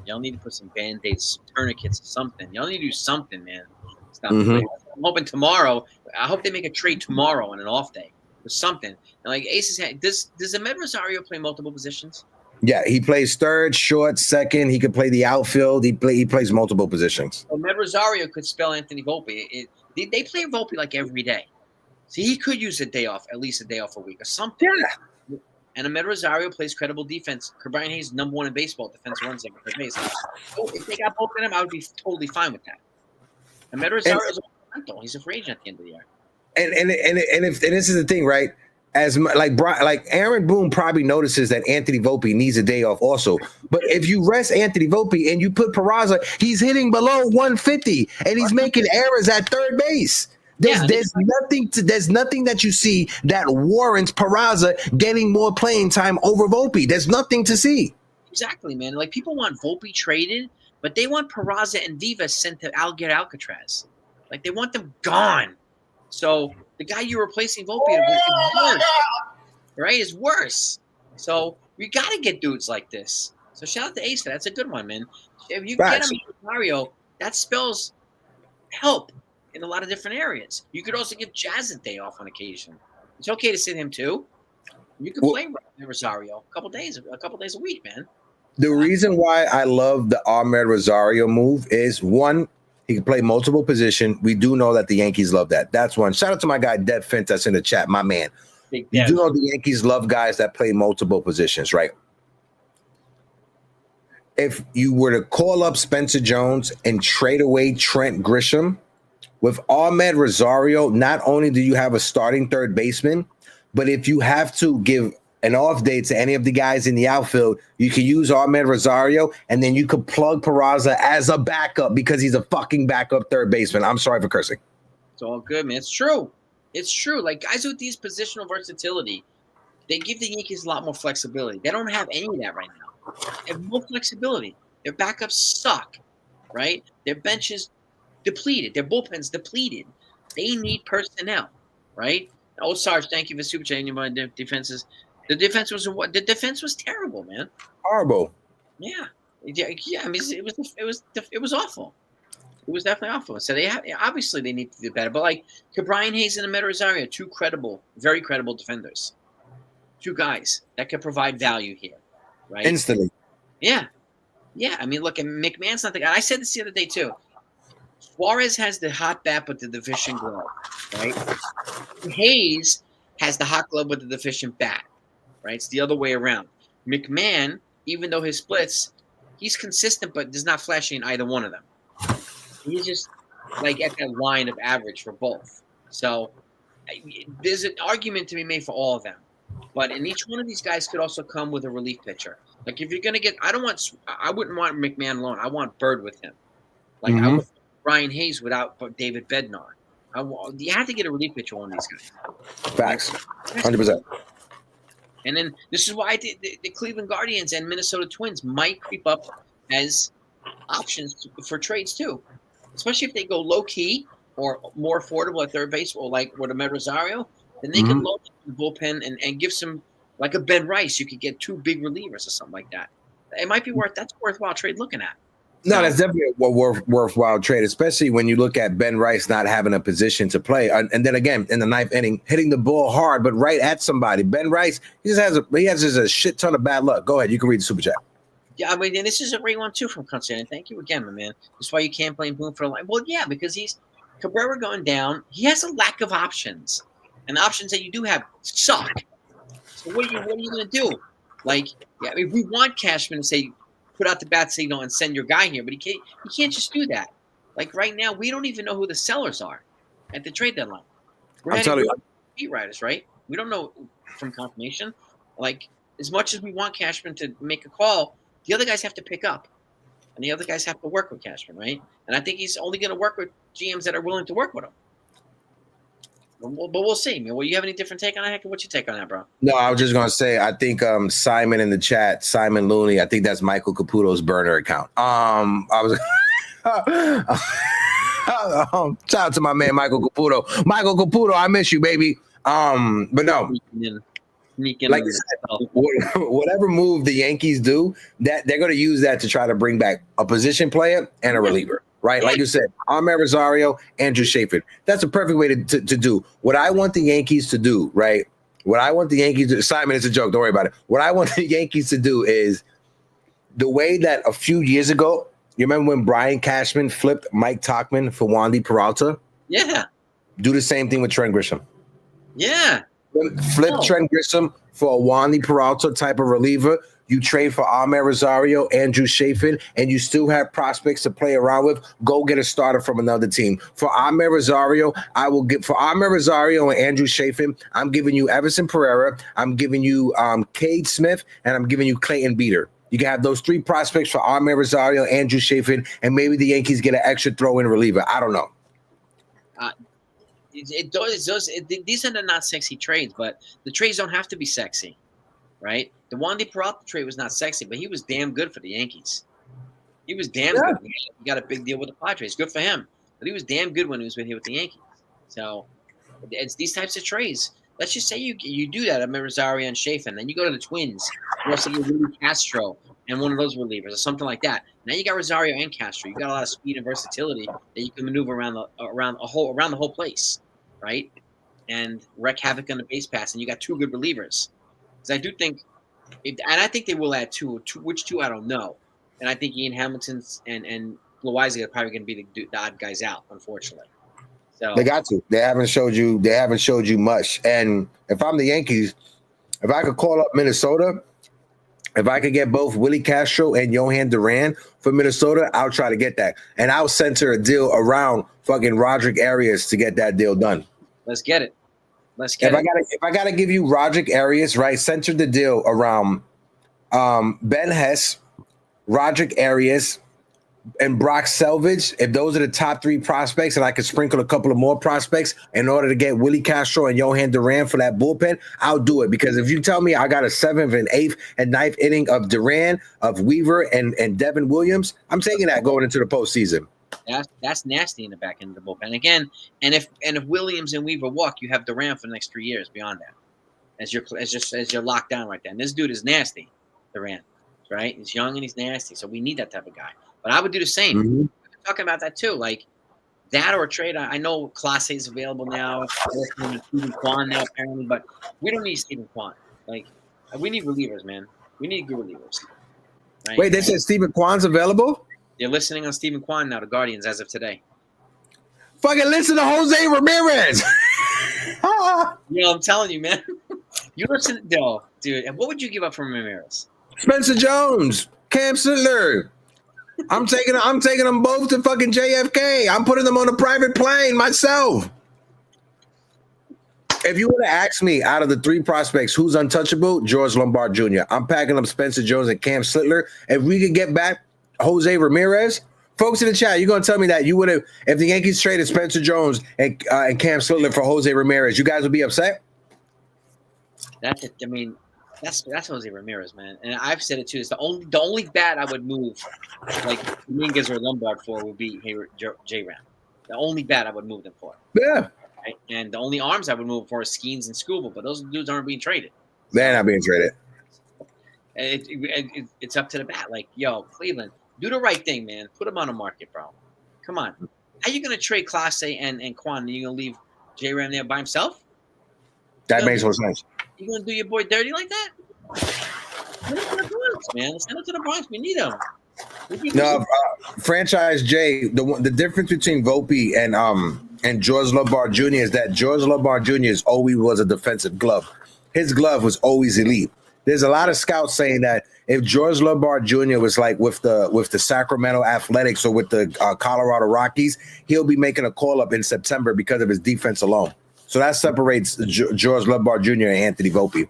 Y'all need to put some band-aids, tourniquets, something. Y'all need to do something, man. Stop. Mhm. I'm hoping tomorrow. I hope they make a trade tomorrow on an off day or something. And like Aces, does Ahmed Rosario play multiple positions? Yeah, he plays third, short, second. He could play the outfield. He plays multiple positions. Ahmed Rosario could spell Anthony Volpe. They play Volpe like every day. So he could use a day off, at least a day off a week or something. Yeah. And Ahmed Rosario plays credible defense. Brian Hayes, #1 in baseball, defensive runs at third base. So if they got both of them, I would be totally fine with that. Ahmed Rosario is a rental. He's a free agent at the end of the year. And this is the thing, right? Like Aaron Boone probably notices that Anthony Volpe needs a day off also. But if you rest Anthony Volpe and you put Peraza, he's hitting below 150 and he's making errors at third base. There's nothing that you see that warrants Peraza getting more playing time over Volpe. There's nothing to see. Exactly, man. Like people want Volpe traded, but they want Peraza and Vivas sent to Alcatraz. Like they want them gone. So the guy you're replacing Volpe is worse, right? Is worse. So you got to get dudes like this. So shout out to Ace. That's a good one, man. If you get him in Mario, that spells help in a lot of different areas. You could also give Jazz a day off on occasion. It's okay to sit him too. You can play Rosario a couple days a week, man. The reason why I love the Ahmed Rosario move is, one, he can play multiple position. We do know that the Yankees love that. That's one. Shout out to my guy, Dev Fint, that's in the chat, my man. You do know the Yankees love guys that play multiple positions, right? If you were to call up Spencer Jones and trade away Trent Grisham, with Ahmed Rosario, not only do you have a starting third baseman, but if you have to give an off day to any of the guys in the outfield, you can use Ahmed Rosario, and then you could plug Peraza as a backup because he's a fucking backup third baseman. I'm sorry for cursing. It's all good, man. It's true. It's true. Like guys with these positional versatility, they give the Yankees a lot more flexibility. They don't have any of that right now. They have no flexibility. Their backups suck, right? Their benches depleted. Their bullpen's depleted. They need personnel, right? Oh, Sarge, thank you for super chatting about defenses. The defense was terrible, man. Horrible. Yeah. I mean, it was awful. It was definitely awful. So obviously they need to do better. But like Brian Hayes and Ahmed Rosario, two credible, very credible defenders. Two guys that could provide value here, right? Instantly. Yeah. Yeah. I mean, look, and McMahon's not the guy. I said this the other day too. Suarez has the hot bat with the deficient glove, right? Hayes has the hot glove with the deficient bat, right? It's the other way around. McMahon, even though his splits, he's consistent, but does not flash in either one of them. He's just like at that line of average for both. So there's an argument to be made for all of them. But in each one of these guys could also come with a relief pitcher. Like if you're going to get – I wouldn't want McMahon alone. I want Bird with him. Like I would Brian Hayes without David Bednar. You have to get a relief pitcher on these guys. Facts. 100%. And then this is why the Cleveland Guardians and Minnesota Twins might creep up as options for trades too, especially if they go low key or more affordable at third base, or like with Ahmed Rosario, then they can load the bullpen and give some, like a Ben Rice. You could get two big relievers or something like that. It might be that's a worthwhile trade looking at. No, So, that's definitely a worthwhile trade, especially when you look at Ben Rice not having a position to play, and then again in the ninth inning, hitting the ball hard but right at somebody. Ben Rice, he has just a shit ton of bad luck. Go ahead, you can read the super chat. yeah, I mean, and this is a great one too from Constantine. Thank you again, my man. That's why you can't blame Boone for a line. Well, yeah, because he's Cabrera going down. He has a lack of options, and the options that you do have suck. So what are you going to do? Like, yeah, I mean, we want Cashman to say, put out the bat signal and send your guy here, but he can't just do that. Like right now, we don't even know who the sellers are at the trade deadline. I'm telling you, beat writers, right? We don't know from confirmation. Like as much as we want Cashman to make a call, the other guys have to pick up, and the other guys have to work with Cashman, right? And I think he's only going to work with GMs that are willing to work with him. But we'll see. Man, will you have any different take on that? What's your take on that, bro? no, I was just gonna say, I think Simon in the chat, Simon Looney, I think that's Michael Caputo's burner account. I was shout out to my man Michael Caputo. Michael Caputo, I miss you, baby. But no. Like you said, whatever move the Yankees do, that they're going to use that to try to bring back a position player and a reliever, right? Like you said, Amer Rosario, Andrew Shaffer. That's a perfect way to do. What I want the Yankees to do, right? What I want the Yankees to, Simon, it's a joke. Don't worry about it. What I want the Yankees to do is the way that a few years ago, you remember when Brian Cashman flipped Mike Tauchman for Wandy Peralta? Yeah. Do the same thing with Trent Grisham. Yeah. Flip Trent Grisham for a Wandy Peralta type of reliever. You trade for Amer Rosario, Andrew Shaffer, and you still have prospects to play around with. Go get a starter from another team. For Amer Rosario, and Andrew Shaffer, I'm giving you Everson Pereira, I'm giving you Cade Smith, and I'm giving you Clayton Beater. You can have those three prospects for Amer Rosario, Andrew Shaffer, and maybe the Yankees get an extra throw-in reliever. I don't know. These are the not sexy trades, but the trades don't have to be sexy, right? The Wandy Peralta trade was not sexy, but he was damn good for the Yankees. He was damn good. He got a big deal with the Padres. Good for him. But he was damn good when he was here with the Yankees. So it's these types of trades. Let's just say you do that, Amer Rosario and Shaffer, and then you go to the Twins. You also get Willie Castro and one of those relievers or something like that. Now you got Rosario and Castro. You got a lot of speed and versatility that you can maneuver around the whole place, right? And wreak havoc on the base pass. And you got two good relievers. Because I do think, and I think they will add two. Which two I don't know. And I think Ian Hamilton's and Loaiza are probably going to be the odd guys out, unfortunately. So they got to. They haven't showed you much. And if I'm the Yankees, if I could call up Minnesota. If I could get both Willie Castro and Johan Duran for Minnesota, I'll try to get that. And I'll center a deal around fucking Roderick Arias to get that deal done. Let's get it. If I gotta give you Roderick Arias, right, center the deal around Ben Hess, Roderick Arias, and Brock Selvage. If those are the top three prospects, and I could sprinkle a couple of more prospects in order to get Willie Castro and Johan Duran for that bullpen, I'll do it. Because if you tell me I got a 7th and 8th and 9th inning of Duran, of Weaver, and Devin Williams, I'm taking that going into the postseason. That's nasty in the back end of the bullpen again. And if Williams and Weaver walk, you have Duran for the next 3 years beyond that, as you're locked down right there. And this dude is nasty, Duran, right? He's young and he's nasty, so we need that type of guy. But I would do the same. Mm-hmm. We're talking about that too, like that or a trade. I know Clase is available now. Stephen Kwan now apparently, but we don't need Stephen Kwan. Like we need relievers, man. We need good relievers. Right? Wait, they said Stephen Kwan's available? They're listening on Stephen Kwan now, the Guardians, as of today. Fucking listen to Jose Ramirez. I'm telling you, man. You listen, dude. And what would you give up for Ramirez? Spencer Jones, Cam Sittler. I'm taking them both to fucking JFK. I'm putting them on a private plane myself. If you were to ask me out of the three prospects who's untouchable, George Lombard Jr. I'm packing up Spencer Jones and Cam Sittler. If we could get back Jose Ramirez, folks in the chat, you're gonna tell me that you would have, if the Yankees traded Spencer Jones and Cam Sittler for Jose Ramirez, you guys would be upset? That's it. I mean, that's Jose Ramirez, man. And I've said it too. It's the only bat I would move, like Dominguez or Lombard for, would be J-Ram. The only bat I would move them for. Yeah. Right? And the only arms I would move for is Skeens and Scooble, but those dudes aren't being traded. They're not being traded. It's up to the bat. Like, yo, Cleveland, Do the right thing, man. Put him on the market, bro. Come on. How you gonna trade Clase and Quan? You gonna leave J Ram there by himself? That makes no sense. You gonna do your boy dirty like that? Send him to the Bronx, man. Send him to the Bronx. We need him. No, franchise J. The difference between Volpe and George Lombard Jr. is that George Lombard Jr. always was a defensive glove. His glove was always elite. There's a lot of scouts saying that if George Lombard Jr. was like with the Sacramento Athletics or with the Colorado Rockies, he'll be making a call up in September because of his defense alone. So that separates George Lombard Jr. and Anthony Volpe.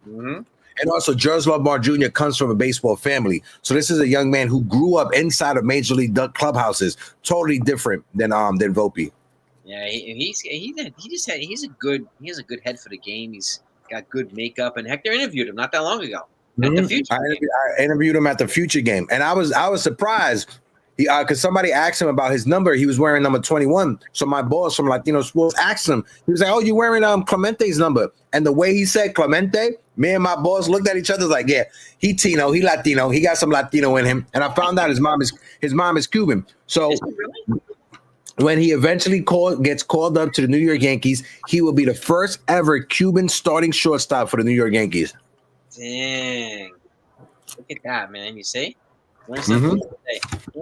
Mm-hmm. And also, George Lombard Jr. comes from a baseball family. So this is a young man who grew up inside of Major League clubhouses, totally different than Volpe. Yeah, he's a good head for the game. He's got good makeup, and Hector interviewed him not that long ago at the Future. I interviewed him at the Future game, and I was surprised. Because somebody asked him about his number. He was wearing number 21. So my boss from Latino Sports asked him. He was like, "Oh, you wearing Clemente's number?" And the way he said Clemente, me and my boss looked at each other like, "Yeah, he Tino, he Latino, he got some Latino in him." And I found out his mom is Cuban. So when he eventually gets called up to the New York Yankees, he will be the first ever Cuban starting shortstop for the New York Yankees. Dang, look at that, man! You see. Mm-hmm.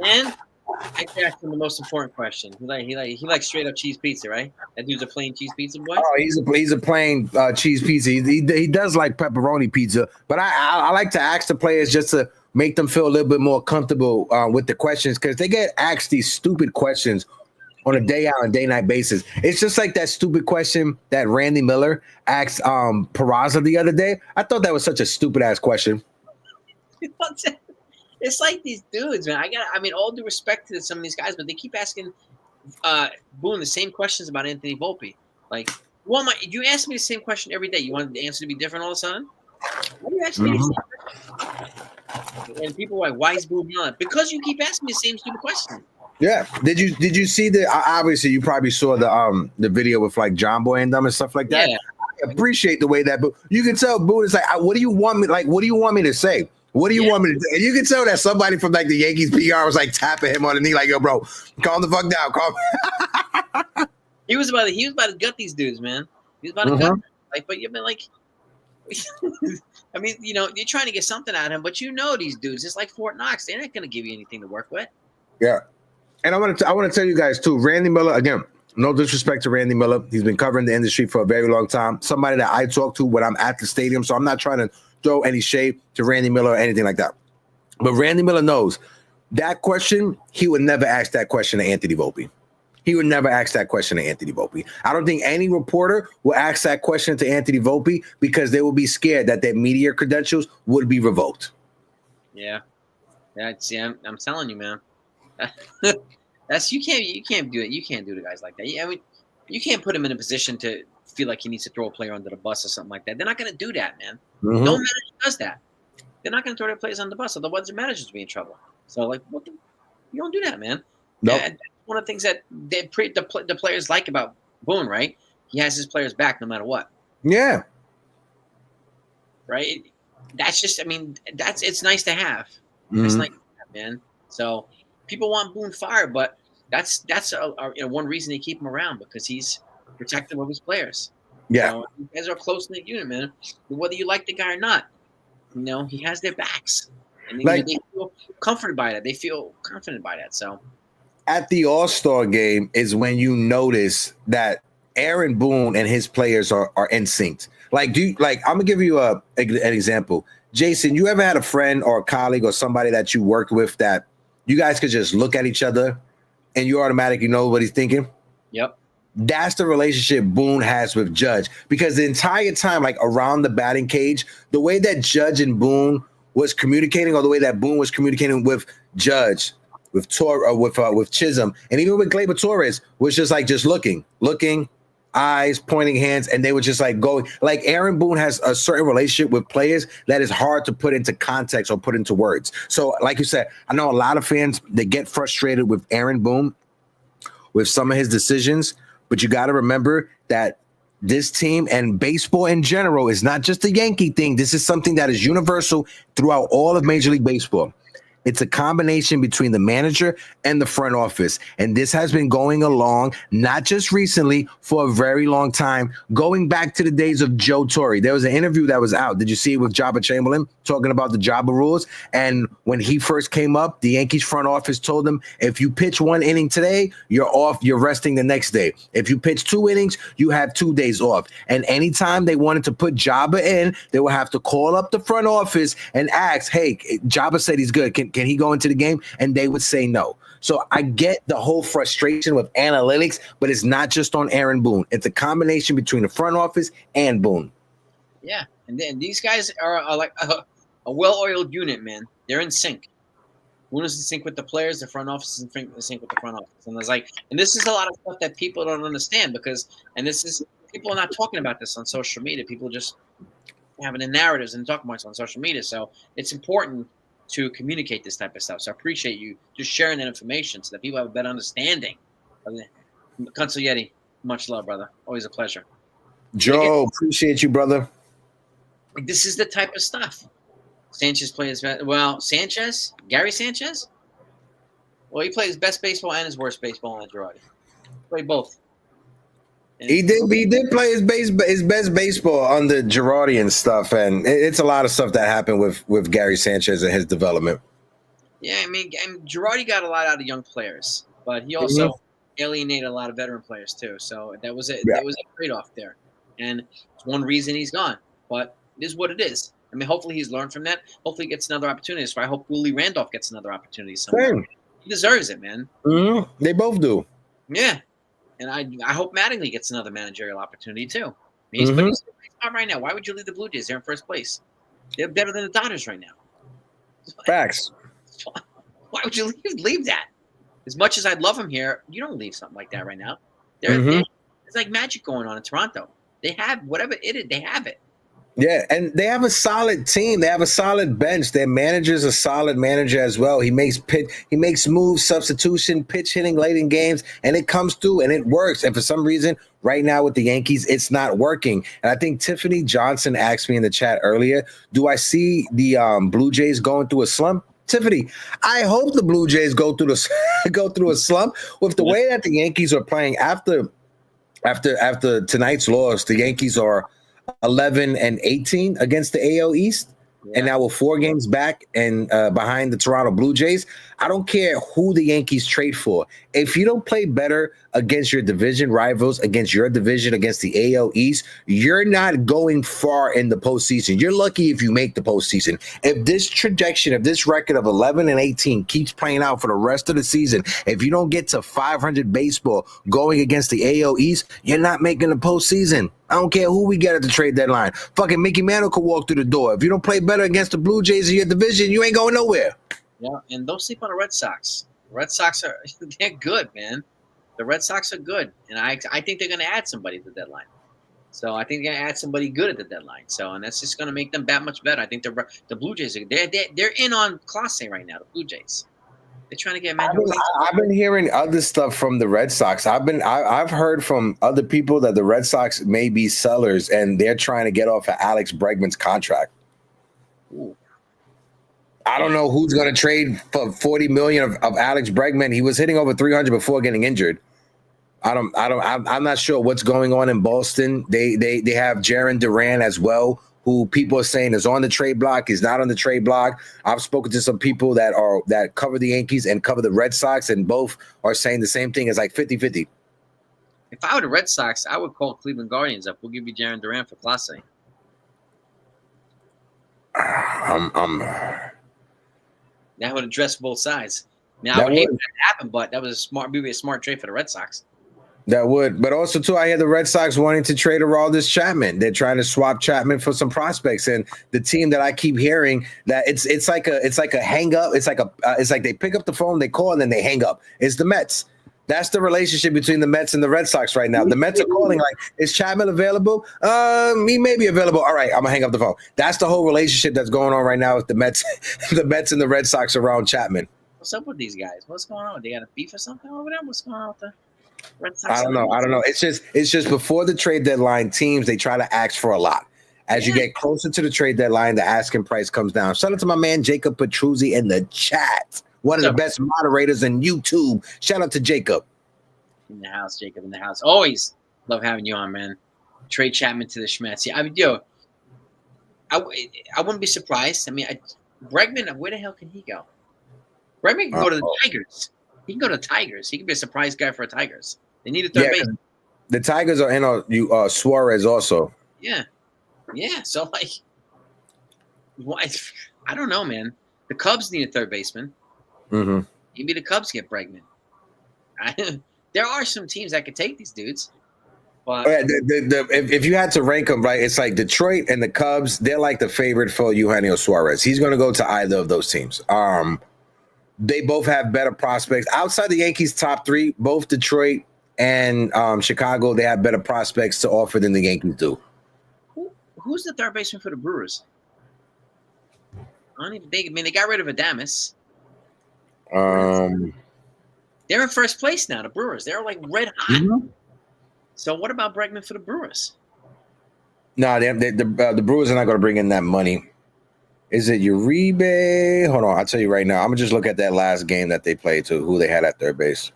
And I asked him the most important question. He likes straight up cheese pizza, right? That dude's a plain cheese pizza boy. Oh, he's a plain cheese pizza. He does like pepperoni pizza, but I like to ask the players just to make them feel a little bit more comfortable with the questions because they get asked these stupid questions on a day out and day night basis. It's just like that stupid question that Randy Miller asked Peraza the other day. I thought that was such a stupid ass question. It's like these dudes, man. All due respect to some of these guys, but they keep asking Boone the same questions about Anthony Volpe. Like, you ask me the same question every day. You want the answer to be different all of a sudden? Why do you ask me the same question? And people are like, why is Boone not? Because you keep asking me the same stupid question. Yeah. Did you see obviously you probably saw the video with like John Boy and them and stuff like that? Yeah. I appreciate the way that, but you can tell Boone is like, what do you want me to say? What do you want me to do? And you can tell that somebody from like the Yankees PR was like tapping him on the knee, like, "Yo, bro, calm the fuck down, calm." He was about to gut these dudes, man. He was about to gut them. But you've been like, you're trying to get something out of him, but these dudes. It's like Fort Knox. They're not going to give you anything to work with. Yeah, and I want to tell you guys too. Randy Miller, again, no disrespect to Randy Miller. He's been covering the industry for a very long time. Somebody that I talk to when I'm at the stadium, so I'm not trying to throw any shade to Randy Miller or anything like that. But Randy Miller knows that question, he would never ask that question to Anthony Volpe. He would never ask that question to Anthony Volpe. I don't think any reporter will ask that question to Anthony Volpe because they will be scared that their media credentials would be revoked. Yeah. I'm telling you, man. You can't do it. You can't do to guys like that. You can't put him in a position to feel like he needs to throw a player under the bus or something like that. They're not going to do that, man. Mm-hmm. No manager does that. They're not going to throw their players under the bus, otherwise their managers will be in trouble. So, like, you don't do that, man. Nope. And that's one of the things that the players like about Boone, right? He has his players back no matter what. Yeah. Right? That's just, it's nice to have. Mm-hmm. It's nice to have, man. So, people want Boone fired, but that's one reason they keep him around, because he's protective of his players. Yeah. You guys are a close-knit unit, man. Whether you like the guy or not, he has their backs. And they feel comforted by that. They feel confident by that. So at the All-Star game is when you notice that Aaron Boone and his players are in sync. I'm gonna give you an example. Jason, you ever had a friend or a colleague or somebody that you worked with that you guys could just look at each other and you automatically know what he's thinking? Yep. That's the relationship Boone has with Judge, because the entire time, like around the batting cage, the way that Judge and Boone was communicating, or the way that Boone was communicating with Judge, with with Chisholm, and even with Gleyber Torres, was just looking, eyes, pointing hands, and they were just like going. Like Aaron Boone has a certain relationship with players that is hard to put into context or put into words. So, like you said, I know a lot of fans, they get frustrated with Aaron Boone, with some of his decisions. But you got to remember that this team and baseball in general is not just a Yankee thing. This is something that is universal throughout all of Major League Baseball. It's a combination between the manager and the front office. And this has been going along, not just recently, for a very long time, going back to the days of Joe Torre. There was an interview that was out. Did you see it with Jabba Chamberlain talking about the Jabba rules? And when he first came up, the Yankees front office told him, if you pitch 1 inning today, you're off, you're resting the next day. If you pitch 2 innings, you have 2 days off. And anytime they wanted to put Jabba in, they would have to call up the front office and ask, hey, Jabba said he's good. Can he go into the game? And they would say no. So I get the whole frustration with analytics, but it's not just on Aaron Boone. It's a combination between the front office and Boone. Yeah, and then these guys are like a well-oiled unit, man. They're in sync. Boone is in sync with the players. The front office is in sync with the front office. And there's and this is a lot of stuff that people don't understand people are not talking about this on social media. People just having the narratives and talking points on social media. So it's important to communicate this type of stuff. So I appreciate you just sharing that information so that people have a better understanding. Kunzel Yeti, much love, brother. Always a pleasure. Joe, appreciate you, brother. This is the type of stuff. Sanchez plays well. Gary Sanchez. Well, he plays best baseball and his worst baseball in Girardi. Played both. And He did play his best baseball under Girardi and stuff, and it's a lot of stuff that happened with Gary Sanchez and his development. Yeah, I mean Girardi got a lot out of young players, but he also alienated a lot of veteran players too. So that was it. There was a trade-off there, and it's one reason he's gone. But it is what it is. I mean, hopefully he's learned from that. Hopefully he gets another opportunity. So I hope Willie Randolph gets another opportunity somewhere. Same. He deserves it, man. Mm-hmm. They both do. Yeah. And I hope Mattingly gets another managerial opportunity too. He's putting his spot right now. Why would you leave the Blue Jays? They're in first place. They're better than the Dodgers right now. Facts. Why would you leave that? As much as I'd love him here, you don't leave something like that right now. It's like magic going on in Toronto. They have whatever it is. They have it. Yeah, and they have a solid team. They have a solid bench. Their manager's a solid manager as well. He makes moves, substitution, pitch hitting late in games, and it comes through and it works. And for some reason, right now with the Yankees, it's not working. And I think Tiffany Johnson asked me in the chat earlier, do I see the Blue Jays going through a slump? Tiffany, I hope the Blue Jays go through a slump with the way that the Yankees are playing after tonight's loss. The Yankees are 11-18 against the AL East, and now we're 4 games back and behind the Toronto Blue Jays. I don't care who the Yankees trade for. If you don't play better against your division rivals, against your division, against the AL East, you're not going far in the postseason. You're lucky if you make the postseason. If this trajectory, if this record of 11-18 keeps playing out for the rest of the season, if you don't get to 500 baseball going against the AL East, you're not making the postseason. I don't care who we get at the trade deadline. Fucking Mickey Mantle could walk through the door. If you don't play better against the Blue Jays in your division, you ain't going nowhere. Yeah, and don't sleep on the Red Sox. The Red Sox they're good, man. The Red Sox are good, and I think they're going to add somebody at the deadline. So I think they're going to add somebody good at the deadline. So, and that's just going to make them that much better. I think the Blue Jays they're in on Clase right now. The Blue Jays. They're trying to get Emmanuel. I've been hearing other stuff from the Red Sox. I've heard from other people that the Red Sox may be sellers and they're trying to get off of Alex Bregman's contract. Ooh. I don't know who's going to trade for $40 million of Alex Bregman. He was hitting over 300 before getting injured. I'm not sure what's going on in Boston. They have Jarren Duran as well, who people are saying is on the trade block, is not on the trade block. I've spoken to some people that cover the Yankees and cover the Red Sox, and both are saying the same thing. It's like 50-50. If I were the Red Sox, I would call Cleveland Guardians up. We'll give you Jarren Duran for Clase. That would address both sides. Now, I would hate for that to happen, but that was maybe a smart trade for the Red Sox. That would, but also too, I hear the Red Sox wanting to trade Aroldis Chapman. They're trying to swap Chapman for some prospects, and the team that I keep hearing that it's like a hang up. It's like they pick up the phone, they call, and then they hang up. It's the Mets. That's the relationship between the Mets and the Red Sox right now. The Mets are calling like, is Chapman available? He may be available. All right, I'm gonna hang up the phone. That's the whole relationship that's going on right now with the Mets, the Mets and the Red Sox around Chapman. What's up with these guys? What's going on? They got a beef or something over there? What's going on with the Red Sox? I don't know. It's just before the trade deadline, teams they try to ask for a lot. As you get closer to the trade deadline, the asking price comes down. Shout out to my man Jacob Petruzzi in the chat. One of the best moderators on YouTube. Shout out to Jacob. In the house, Jacob, in the house. Always love having you on, man. Trade Chapman to the Schmetz. Yeah, I mean, I wouldn't be surprised. I mean, Bregman, where the hell can he go? Bregman can go to the Tigers. He can go to the Tigers. He can be a surprise guy for the Tigers. They need a third base. The Tigers are in Suarez also. Yeah. So, like, I don't know, man. The Cubs need a third baseman. Mm-hmm. Maybe the Cubs get Bregman. There are some teams that could take these dudes. But if you had to rank them, right, it's like Detroit and the Cubs. They're like the favorite for Eugenio Suarez. He's going to go to either of those teams. They both have better prospects. Outside the Yankees' top three, both Detroit and Chicago, they have better prospects to offer than the Yankees do. Who's the third baseman for the Brewers? I don't even think. I mean, they got rid of Adames. They're in first place now, the Brewers. They're like red hot. Mm-hmm. So what about Bregman for the Brewers? No, the Brewers are not going to bring in that money. Is it Uribe? Hold on, I'll tell you right now. I'm going to just look at that last game that they played to who they had at third base.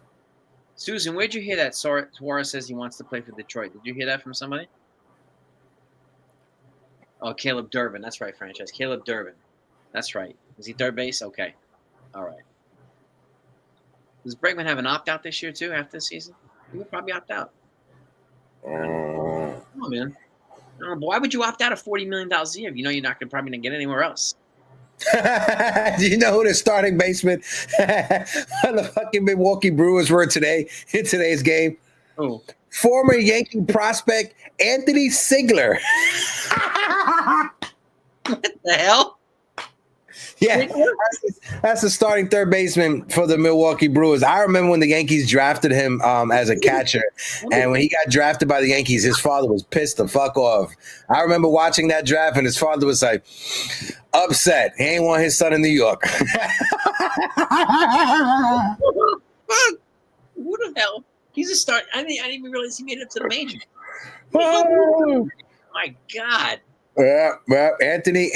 Susan, where'd you hear that Suarez says he wants to play for Detroit? Did you hear that from somebody? Oh, Caleb Durbin. That's right, franchise. Caleb Durbin. That's right. Is he third base? Okay. All right. Does Bregman have an opt-out this year, too, after the season? He would probably opt out. Come on, man. I don't know, why would you opt out of $40 million a year if you know you're not going to probably get anywhere else? Do you know who the starting baseman on the fucking Milwaukee Brewers were today in today's game? Oh. Former Yankee prospect Anthony Sigler. What the hell? Yeah, that's the starting third baseman for the Milwaukee Brewers. I remember when the Yankees drafted him as a catcher, and when he got drafted by the Yankees, his father was pissed the fuck off. I remember watching that draft, and his father was like upset. He ain't want his son in New York. Who the hell? He's a start. I didn't even realize he made it up to the major. Oh my God. Yeah, well, Anthony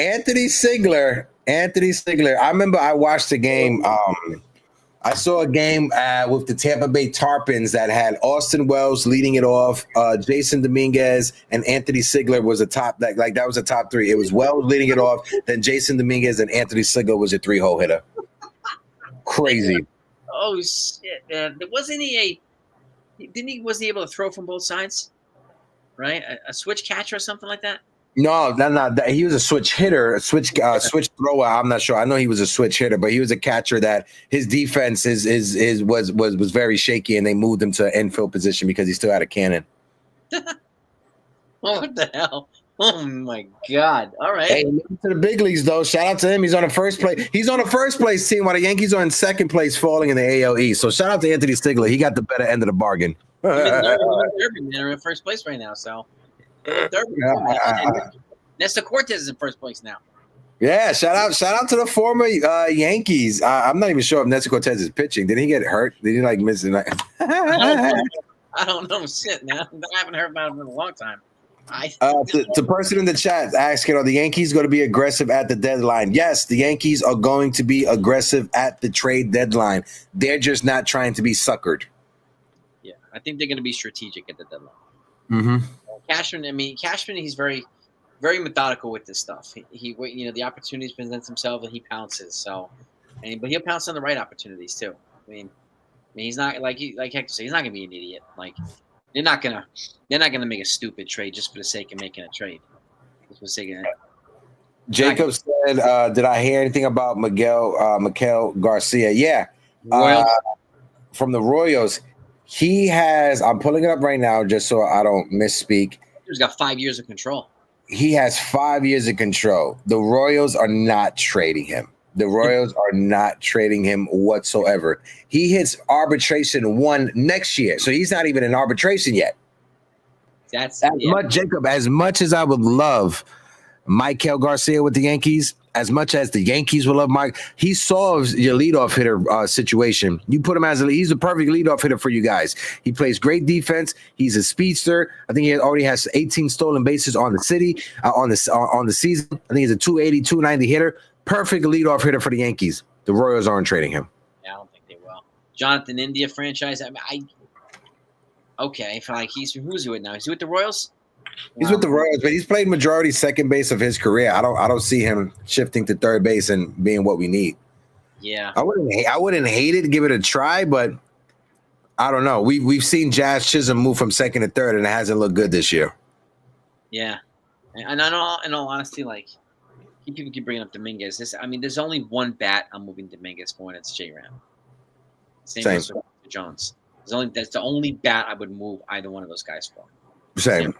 Sigler. I remember I watched a game. I saw a game with the Tampa Bay Tarpons that had Austin Wells leading it off. Jason Dominguez and Anthony Sigler was a top. That was a top three. It was Wells leading it off. Then Jason Dominguez and Anthony Sigler was a 3-hole hitter. Crazy. Oh shit, man! Wasn't he able to throw from both sides? Right, a switch catcher or something like that. No. He was a switch hitter, a switch thrower. I'm not sure. I know he was a switch hitter, but he was a catcher that his defense was very shaky, and they moved him to infield position because he still had a cannon. What the hell? Oh my God! All right. Hey, to the big leagues though. Shout out to him. He's on the first place. He's on the first place team while the Yankees are in second place, falling in the AL East. So shout out to Anthony Sigler. He got the better end of the bargain. They're in first place right now. So. Nestor Cortez is in first place now. Yeah, shout out to the former Yankees. I'm not even sure if Nestor Cortez is pitching. Did he get hurt? Did he miss the night? I don't know shit, man. I haven't heard about him in a long time. The person in the chat asking, are the Yankees going to be aggressive at the deadline? Yes, the Yankees are going to be aggressive at the trade deadline. They're just not trying to be suckered. Yeah, I think they're going to be strategic at the deadline. Mm-hmm. Cashman, he's very, very methodical with this stuff. He the opportunities presents himself and he pounces. So, but he'll pounce on the right opportunities too. I mean, he's not like Hector said, he's not gonna be an idiot. Like they're not gonna make a stupid trade just for the sake of making a trade. Just for the sake of it. Jacob said, "Did I hear anything about Miguel Garcia?" Yeah, from the Royals. He has, I'm pulling it up right now just so I don't misspeak. He's got 5 years of control. He has 5 years of control. The Royals are not trading him. The Royals are not trading him whatsoever. He hits arbitration 1 next year. So he's not even in arbitration yet. Jacob, as much as I would love Miguel Garcia with the Yankees, as much as the Yankees will love Mike, he solves your leadoff hitter situation. You put him he's a perfect leadoff hitter for you guys. He plays great defense. He's a speedster. I think he already has 18 stolen bases on the season. I think he's a 280, 290 hitter. Perfect leadoff hitter for the Yankees. The Royals aren't trading him. Yeah, I don't think they will. Jonathan India franchise. Okay, for like who's he with now? Is he with the Royals? He's with the Royals, but he's played majority second base of his career. I don't see him shifting to third base and being what we need. Yeah, I wouldn't hate it, give it a try, but I don't know. We've seen Jazz Chisholm move from second to third, and it hasn't looked good this year. Yeah, and in all honesty, like people keep bringing up Dominguez. There's only one bat I'm moving Dominguez for, and it's J-Ram. Same. With Jones. That's the only bat I would move either one of those guys for. Same.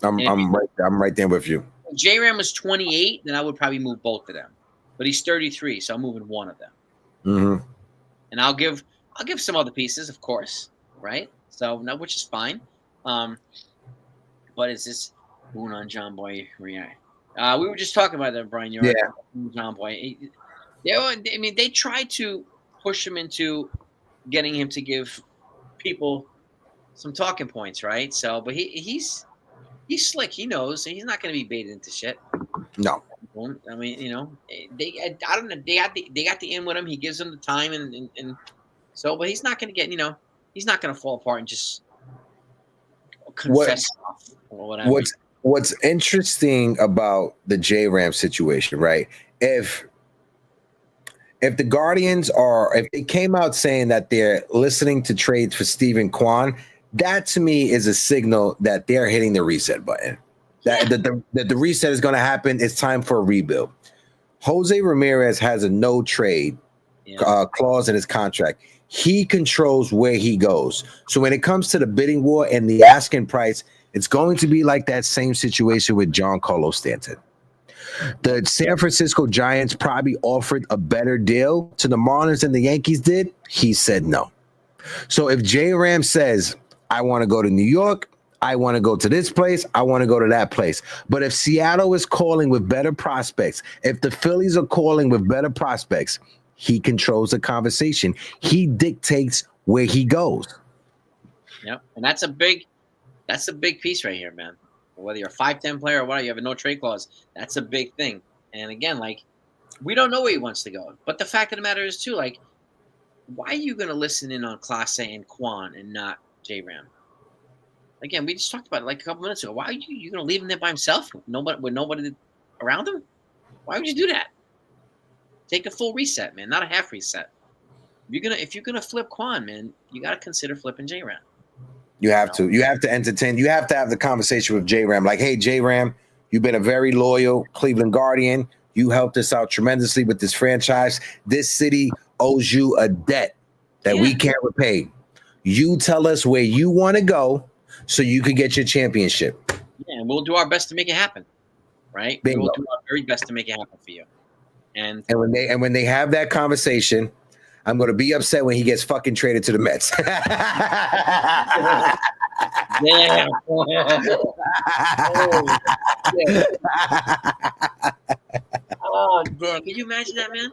I'm right there with you. If J-Ram was 28, then I would probably move both of them. But he's 33, so I'm moving one of them. Mm-hmm. And I'll give some other pieces, of course, right? So which is fine. But it's this Boone on John Boy react. We were just talking about that, Brian. You're right. John Boy. They tried to push him into getting him to give people some talking points, right? So, but he's slick. He knows he's not going to be baited into shit. No. I mean, I don't know. They got the in with him. He gives them the time, and so, but he's not going to get. He's not going to fall apart and just confess stuff or whatever. What's interesting about the J-Ram situation, right? If the Guardians if they came out saying that they're listening to trades for Steven Kwan, that to me is a signal that they're hitting the reset button. That the reset is going to happen. It's time for a rebuild. Jose Ramirez has a no trade clause in his contract. He controls where he goes. So when it comes to the bidding war and the asking price, it's going to be like that same situation with Giancarlo Stanton. The San Francisco Giants probably offered a better deal to the Marlins than the Yankees did. He said no. So if J-Ram says, I want to go to New York, I want to go to this place, I want to go to that place. But if Seattle is calling with better prospects, if the Phillies are calling with better prospects, he controls the conversation. He dictates where he goes. Yep. And that's a big piece right here, man. Whether you're a 5-10 player or whatever, you have a no trade clause. That's a big thing. And again, like, we don't know where he wants to go. But the fact of the matter is, too, like, why are you going to listen in on Clase and Kwan and not J-Ram? Again, we just talked about it like a couple minutes ago. Why are you going to leave him there by himself with nobody around him? Why would you do that? Take a full reset, man, not a half reset. If you're gonna flip Kwan, man, you got to consider flipping J-Ram. You have to entertain. You have to have the conversation with J-Ram. Like, hey, J-Ram, you've been a very loyal Cleveland Guardian. You helped us out tremendously with this franchise. This city owes you a debt that we can't repay. You tell us where you want to go so you can get your championship. Yeah, and we'll do our best to make it happen, right? Bingo. We'll do our very best to make it happen for you. And when they have that conversation, I'm going to be upset when he gets fucking traded to the Mets. Damn. Oh, damn. Can you imagine that, man?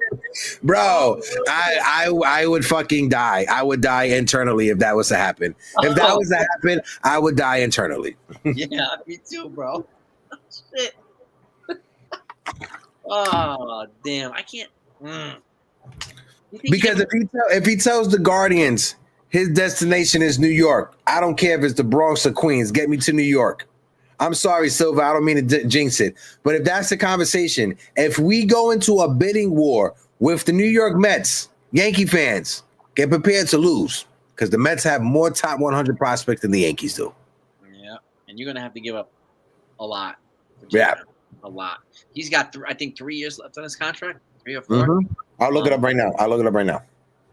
Bro, I would fucking die. I would die internally if that was to happen. If that was to happen, I would die internally. Yeah, me too, bro. Shit. Oh, damn. I can't. Because if he tells the Guardians his destination is New York, I don't care if it's the Bronx or Queens, get me to New York. I'm sorry, Silva, I don't mean to jinx it. But if that's the conversation, if we go into a bidding war with the New York Mets, Yankee fans, get prepared to lose because the Mets have more top 100 prospects than the Yankees do. Yeah, and you're going to have to give up a lot. Yeah. A lot. He's got, I think, 3 years left on his contract, 3 or 4. Mm-hmm. I'll look it up right now.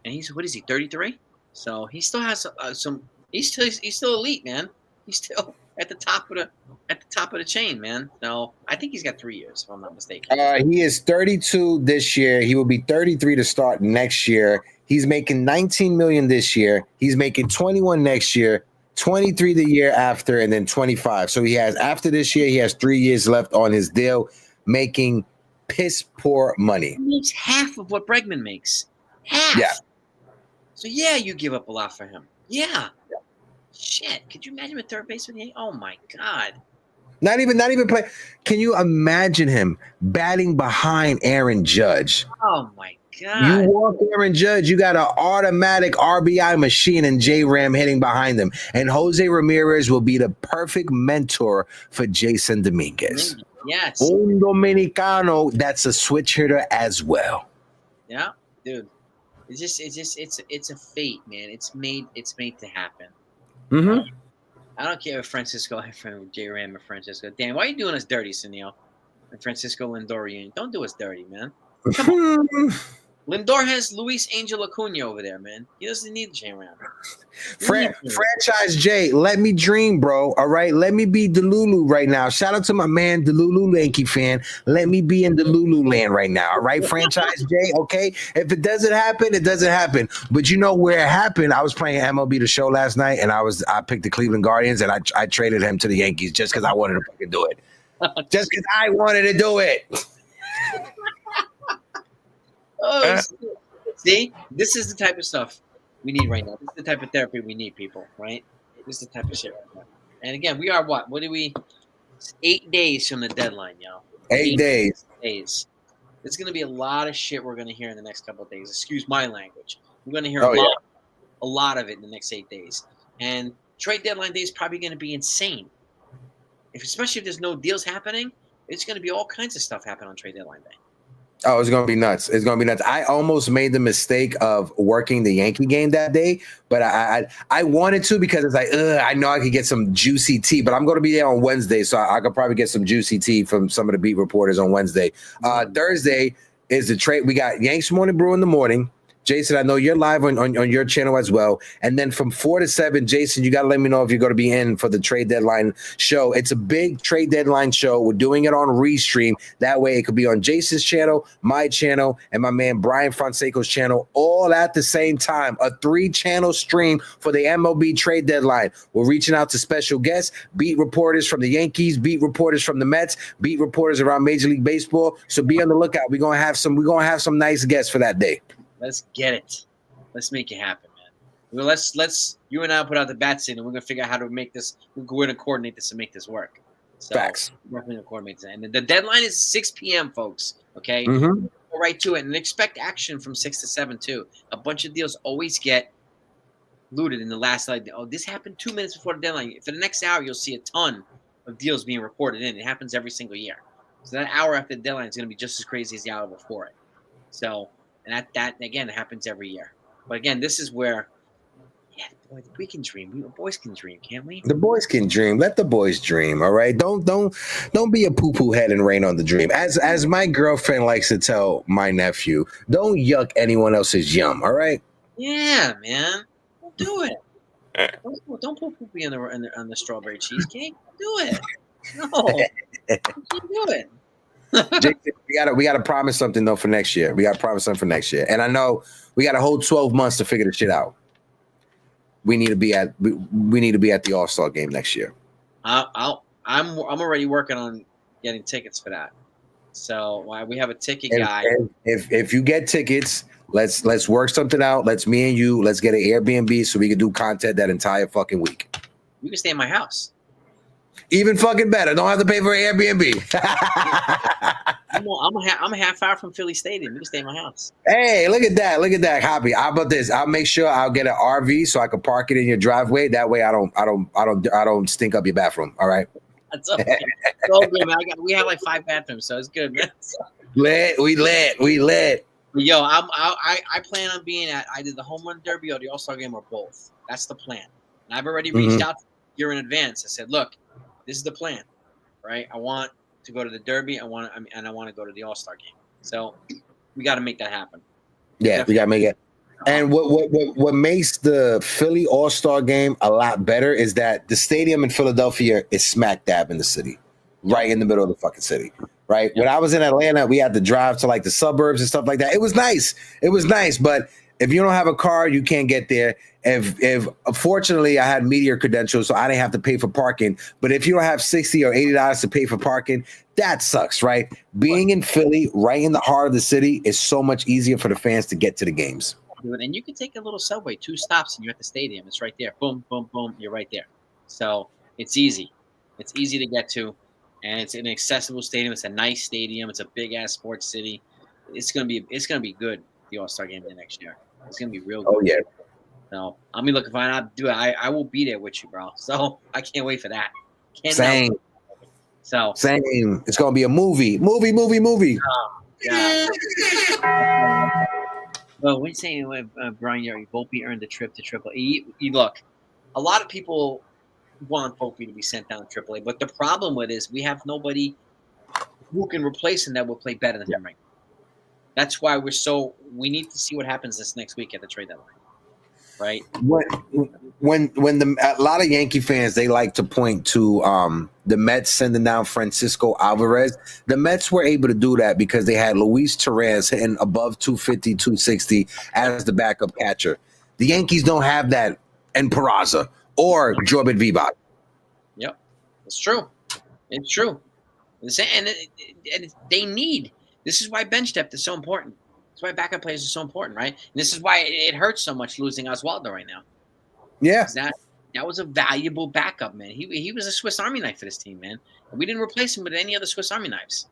And he's, what is he, 33? So he still has some. He's still elite, man. He's still at the top of the chain, man. So I think he's got 3 years, if I'm not mistaken. He is 32 this year. He will be 33 to start next year. He's making $19 million this year. He's making 21 next year, 23 the year after, and then 25. So he has, after this year, he has 3 years left on his deal, making piss poor money. He makes half of what Bregman makes. Half. Yeah. So yeah, you give up a lot for him. Yeah. Shit. Could you imagine a third baseman? Oh my God. Not even play. Can you imagine him batting behind Aaron Judge? Oh my God. You walk Aaron Judge, you got an automatic RBI machine and J-Ram hitting behind them. And Jose Ramirez will be the perfect mentor for Jason Dominguez. Yes. Un Dominicano that's a switch hitter as well. Yeah, dude. It's a fate, man. It's made to happen. Mm-hmm. I don't care if Francisco from J-Ram or Francisco. Damn, why are you doing us dirty, Sunil? And Francisco Lindor reunion. Don't do us dirty, man. Come on. Lindor has Luis Angel Acuna over there, man. He doesn't need J-Ram. Franchise J, let me dream, bro. All right, let me be Delulu right now. Shout out to my man, Delulu Yankee fan. Let me be in Delulu land right now. All right, Franchise J. Okay, if it doesn't happen, it doesn't happen. But you know where it happened? I was playing MLB The Show last night, and I picked the Cleveland Guardians, and I traded him to the Yankees just because I wanted to fucking do it. Just because I wanted to do it. Oh, see, this is the type of stuff we need right now. This is the type of therapy we need, people, right? This is the type of shit right now. And again, we are what? 8 days from the deadline, yo. 8 days. There's going to be a lot of shit we're going to hear in the next couple of days. Excuse my language. We're going to hear a lot of it in the next 8 days. And trade deadline day is probably going to be insane. Especially if there's no deals happening, it's going to be all kinds of stuff happen on trade deadline day. Oh, it's gonna be nuts. It's gonna be nuts. I almost made the mistake of working the Yankee game that day, but I wanted to because it's like, I know I could get some juicy tea, but I'm gonna be there on Wednesday, so I could probably get some juicy tea from some of the beat reporters on Wednesday. Thursday is the trade. We got Yanks Morning Brew in the morning. Jason, I know you're live on your channel as well. And then from 4 to 7, Jason, you got to let me know if you're going to be in for the trade deadline show. It's a big trade deadline show. We're doing it on Restream. That way it could be on Jason's channel, my channel, and my man Brian Fonseca's channel all at the same time. A 3-channel stream for the MLB trade deadline. We're reaching out to special guests, beat reporters from the Yankees, beat reporters from the Mets, beat reporters around Major League Baseball. So be on the lookout. We're going to have some nice guests for that day. Let's get it. Let's make it happen, man. Well, let's you and I put out the bats in, and we're gonna figure out how to make this. We're going to coordinate this and make this work. So, facts. We're definitely gonna coordinate this. And the deadline is 6 p.m., folks. Okay, Mm-hmm. Go right to it, and expect action from 6 to 7 too. A bunch of deals always get looted in the last. Like, oh, this happened 2 minutes before the deadline. For the next hour, you'll see a ton of deals being reported in. It happens every single year. So that hour after the deadline is gonna be just as crazy as the hour before it. So. And that again happens every year. But again, this is where, boy, we can dream. The boys can dream, can't we? The boys can dream. Let the boys dream. All right. Don't be a poo-poo head and rain on the dream. As my girlfriend likes to tell my nephew, don't yuck anyone else's yum. All right. Yeah, man. Don't do it. Don't put poopy on the strawberry cheesecake. Do it. No. You can't do it. Jason, we gotta promise something though for next year. We gotta promise something for next year. And I know we got a whole 12 months to figure this shit out. We need to be at the All-Star game next year. I'm already working on getting tickets for that. So we have a ticket guy. If you get tickets, let's work something out. Let's get an Airbnb so we can do content that entire fucking week. You can stay in my house. Even fucking better. Don't have to pay for an Airbnb. I'm a half hour from Philly Stadium. You can stay in my house. Hey, look at that, Hoppy. How about this? I'll make sure I'll get an RV so I can park it in your driveway. That way, I don't stink up your bathroom. All right. That's okay. It's all good, man. We have like 5 bathrooms, so it's good, man. We lit. Yo, I plan on being at either the home run derby or the All-Star game or both. That's the plan. And I've already reached out to you in advance. I said, look, this is the plan, right? I want to go to the Derby. I want to go to the All-Star game. So we got to make that happen. Yeah, definitely. We got to make it. And what makes the Philly All-Star game a lot better is that the stadium in Philadelphia is smack dab in the city, right in the middle of the fucking city, right? When I was in Atlanta, we had to drive to like the suburbs and stuff like that. It was nice, but If you don't have a car, you can't get there. If fortunately I had media credentials, so I didn't have to pay for parking. But if you don't have $60 or $80 to pay for parking, that sucks, right? Being in Philly, right in the heart of the city, is so much easier for the fans to get to the games. And you can take a little subway, 2 stops, and you're at the stadium. It's right there. Boom, boom, boom. You're right there. So it's easy. It's easy to get to, and it's an accessible stadium. It's a nice stadium. It's a big ass sports city. It's gonna be good. The All-Star game the next year. It's gonna be real good. Oh yeah. So I'm looking for it. I will be there with you, bro. So I can't wait for that. Same. So same. It's gonna be a movie. Yeah. Well, we're saying Brian, you Volpe earned the trip to AAA. Look, a lot of people want Volpe to be sent down to AAA, but the problem with it is we have nobody who can replace him that will play better than him right now. That's why we need to see what happens this next week at the trade deadline, right? When a lot of Yankee fans, they like to point to the Mets sending down Francisco Alvarez. The Mets were able to do that because they had Luis Torres hitting above 250, 260 as the backup catcher. The Yankees don't have that in Peraza or Jorbit Vibot. Yep, it's true. It's true. And they need. This is why bench depth is so important. That's why backup players are so important, right? And this is why it hurts so much losing Oswaldo right now. Yeah. That was a valuable backup, man. He was a Swiss Army knife for this team, man. And we didn't replace him with any other Swiss Army knives.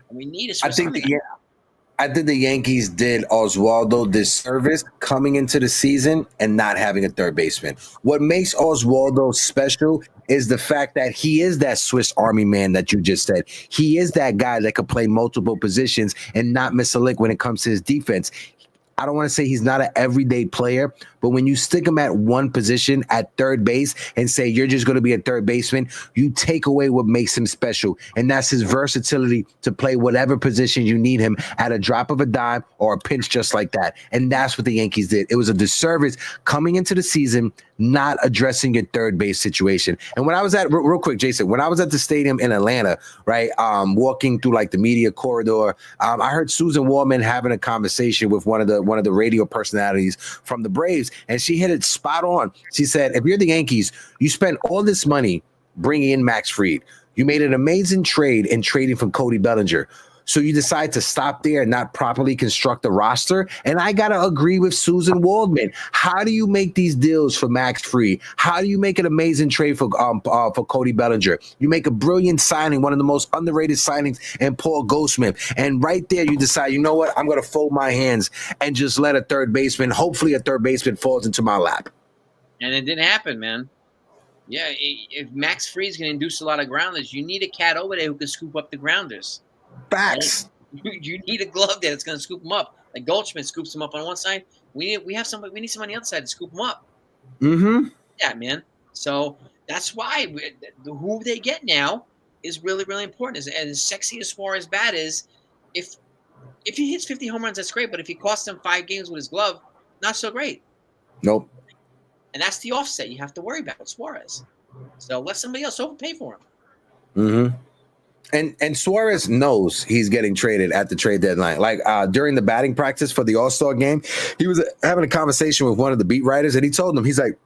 And we need a Swiss Army knife. I think the Yankees did Oswaldo disservice coming into the season and not having a third baseman. What makes Oswaldo special is the fact that he is that Swiss Army man that you just said. He is that guy that could play multiple positions and not miss a lick when it comes to his defense. I don't want to say he's not an everyday player, but when you stick him at one position at third base and say you're just going to be a third baseman, you take away what makes him special. And that's his versatility to play whatever position you need him at a drop of a dime or a pinch just like that. And that's what the Yankees did. It was a disservice coming into the season, not addressing your third base situation. And when I was real quick, Jason, when I was at the stadium in Atlanta, right, walking through like the media corridor, I heard Susan Waldman having a conversation with one of the radio personalities from the Braves, and she hit it spot on. She said, if you're the Yankees, you spent all this money bringing in Max Fried. You made an amazing trade in trading for Cody Bellinger. So you decide to stop there and not properly construct the roster. And I got to agree with Susan Waldman. How do you make these deals for Max Fried? How do you make an amazing trade for Cody Bellinger? You make a brilliant signing, one of the most underrated signings in Paul Goldschmidt. And right there, you decide, you know what? I'm going to fold my hands and just let a third baseman, hopefully a third baseman falls into my lap. And it didn't happen, man. Yeah, if Max Fried's going to induce a lot of grounders, you need a cat over there who can scoop up the grounders. Facts. Right? You need a glove there that's going to scoop them up. Like Goldschmidt scoops them up on one side. We need somebody on the other side to scoop them up. Mm-hmm. Yeah, man. So that's why who they get now is really, really important. As sexy as Suarez bat is, if he hits 50 home runs, that's great. But if he costs them 5 games with his glove, not so great. Nope. And that's the offset you have to worry about with Suarez. So let somebody else overpay for him. Mm-hmm. And Suarez knows he's getting traded at the trade deadline. Like during the batting practice for the All-Star game, he was having a conversation with one of the beat writers, and he told him, he's like,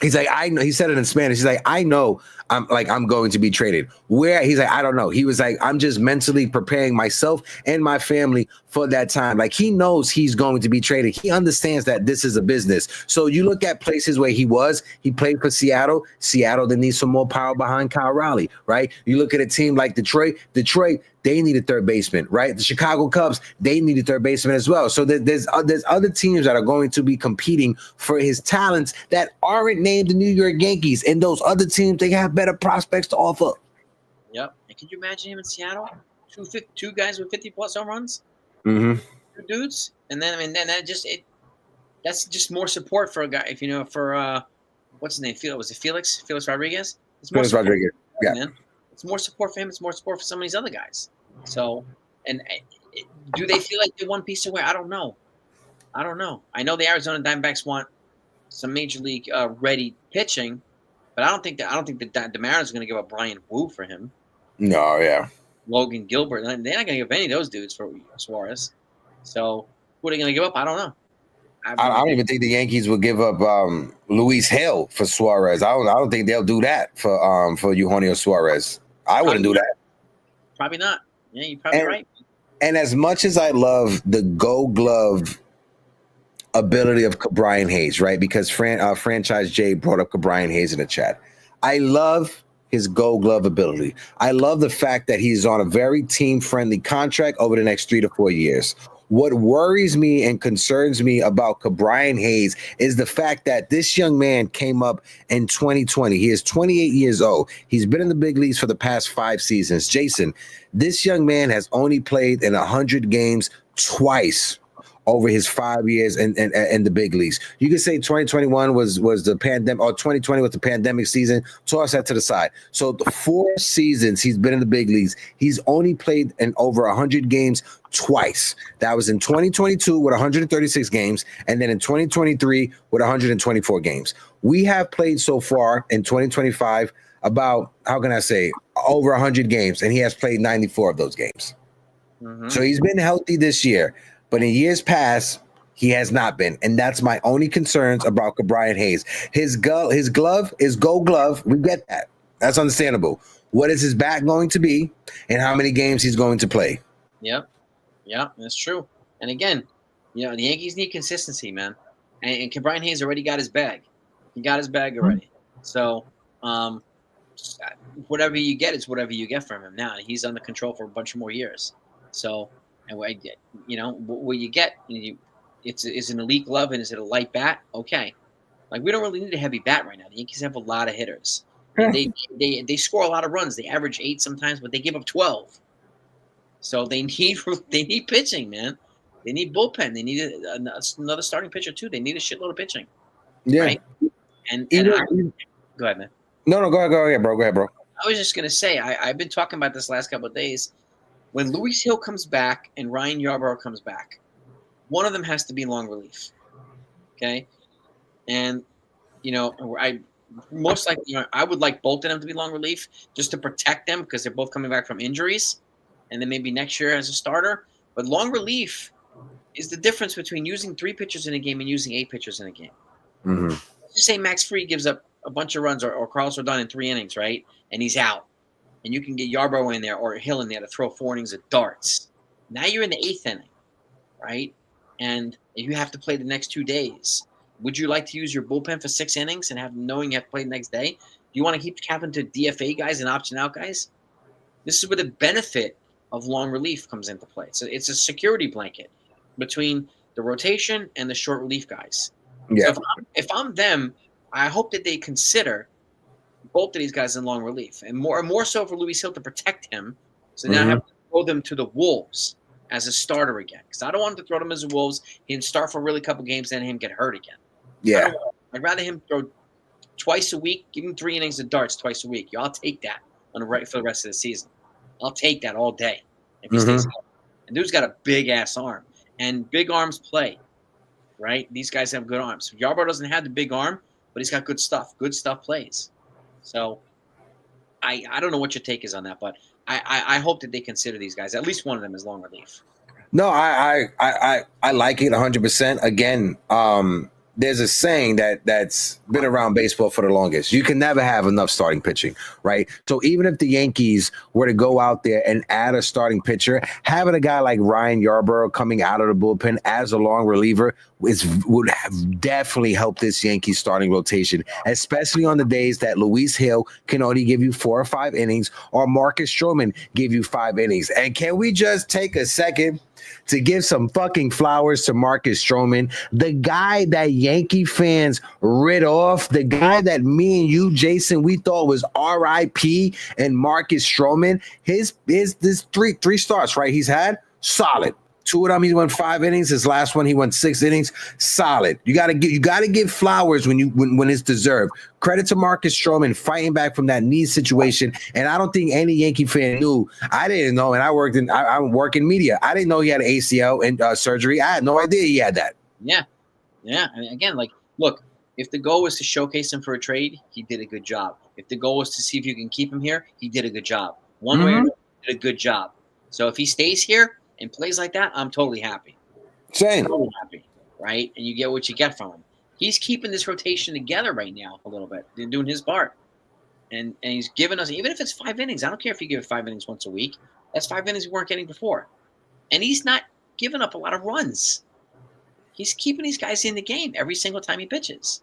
I know. He said it in Spanish. He's like, I know I'm going to be traded. Where? He's like, I don't know. He was like, I'm just mentally preparing myself and my family for that time. Like, he knows he's going to be traded. He understands that this is a business. So you look at places where he played for Seattle. Seattle, they need some more power behind Kyle Raleigh, right? You look at a team like Detroit, they need a third baseman, right? The Chicago Cubs, they need a third baseman as well. So there's other teams that are going to be competing for his talents that aren't named the New York Yankees. And those other teams, they have better prospects to offer. Yep. And can you imagine him in Seattle? Two guys with 50-plus home runs? Mm-hmm. 2 dudes? And then, that's just more support for a guy. If what's his name? Was it Felix? Felix Rodriguez? Felix Rodriguez. Yeah. Man. It's more support for him. It's more support for some of these other guys. So, and do they feel like they're one piece away? I don't know. I know the Arizona Diamondbacks want some major league ready pitching, but I don't think the Mariners are going to give up Brian Wu for him. No, yeah. Logan Gilbert. They're not going to give any of those dudes for Suarez. So, who are they going to give up? I don't know. I don't even think the Yankees would give up Luis Hill for Suarez. I don't think they'll do that for Eugenio Suarez. I wouldn't do that. Probably not. Yeah, you're probably right. And as much as I love the Gold Glove ability of Brian Hayes, right? Because Franchise J brought up Brian Hayes in the chat. I love his Gold Glove ability. I love the fact that he's on a very team-friendly contract over the next 3 to 4 years. What worries me and concerns me about Brian Hayes is the fact that this young man came up in 2020. He is 28 years old. He's been in the big leagues for the past 5 seasons. Jason, this young man has only played in 100 games twice over his 5 years in the big leagues. You could say 2021 was the pandemic, or 2020 was the pandemic season. Toss that to the side. So the 4 seasons he's been in the big leagues, he's only played in over 100 games twice. That was in 2022 with 136 games, and then in 2023 with 124 games. We have played so far in 2025 about, how can I say, over 100 games, and he has played 94 of those games. So he's been healthy this year. But in years past, he has not been. And that's my only concerns about Brian Hayes. His glove is Gold Glove. We get that. That's understandable. What is his bat going to be and how many games he's going to play? Yep. Yeah, that's true. And again, the Yankees need consistency, man. And Brian Hayes already got his bag. He got his bag already. So whatever you get is whatever you get from him now. And he's under control for a bunch of more years. So, and what you get, it's an elite glove, and is it a light bat? Okay, like we don't really need a heavy bat right now. The Yankees have a lot of hitters. And they score a lot of runs. They average 8 sometimes, but they give up 12. So they need pitching, man. They need bullpen. They need another starting pitcher too. They need a shitload of pitching. Yeah. Right? Go ahead, man. No, go ahead, bro. Go ahead, bro. I was just gonna say, I've been talking about this last couple of days. When Luis Hill comes back and Ryan Yarbrough comes back, one of them has to be long relief. Okay? And, I most likely, I would like both of them to be long relief just to protect them because they're both coming back from injuries. And then maybe next year as a starter. But long relief is the difference between using 3 pitchers in a game and using 8 pitchers in a game. Mm-hmm. Let's just say Max Fried gives up a bunch of runs or Carlos Rodon in 3 innings, right? And he's out. And you can get Yarbrough in there or Hill in there to throw 4 innings of darts. Now you're in the 8th inning, right? And you have to play the next 2 days. Would you like to use your bullpen for 6 innings and knowing you have to play the next day? Do you want to keep having to DFA guys and option out guys? This is where the benefit of long relief comes into play. So it's a security blanket between the rotation and the short relief guys. Yeah. So if I'm them, I hope that they consider both of these guys in long relief, and more so for Luis Hill to protect him. So now I have to throw them to the Wolves as a starter again, because I don't want him to throw them as the Wolves. He can start for a really couple games, then him get hurt again. Yeah, I'd rather him throw twice a week, give him 3 innings of darts twice a week. I'll take that for the rest of the season. I'll take that all day if he stays healthy. And dude's got a big ass arm, and big arms play, right? These guys have good arms. Yarbrough doesn't have the big arm, but he's got good stuff. Good stuff plays. So I don't know what your take is on that, but I hope that they consider these guys, at least one of them, as long relief. No, I like it 100%. Again, there's a saying that's been around baseball for the longest. You can never have enough starting pitching, right? So even if the Yankees were to go out there and add a starting pitcher, having a guy like Ryan Yarbrough coming out of the bullpen as a long reliever would have definitely helped this Yankees starting rotation, especially on the days that Luis Hill can only give you 4 or 5 innings or Marcus Stroman give you 5 innings. And can we just take a second to give some fucking flowers to Marcus Stroman, the guy that Yankee fans rid off, the guy that me and you, Jason, we thought was RIP, and Marcus Stroman, his three starts, right? He's had solid. 2 of them, he won 5 innings. His last one, he won 6 innings. Solid. You gotta give flowers when it's deserved. Credit to Marcus Stroman fighting back from that knee situation. And I don't think any Yankee fan knew. I didn't know, and I work in media. I didn't know he had an ACL and surgery. I had no idea he had that. Yeah. I mean, again, look, if the goal was to showcase him for a trade, he did a good job. If the goal was to see if you can keep him here, he did a good job. One way or another, he did a good job. So if he stays here and plays like that, I'm totally happy. Same. Totally happy. right? And you get what you get from him. He's keeping this rotation together right now a little bit. They're doing his part. And he's giving us, even if it's 5 innings, I don't care if you give it 5 innings once a week. That's 5 innings we weren't getting before. And he's not giving up a lot of runs. He's keeping these guys in the game every single time he pitches.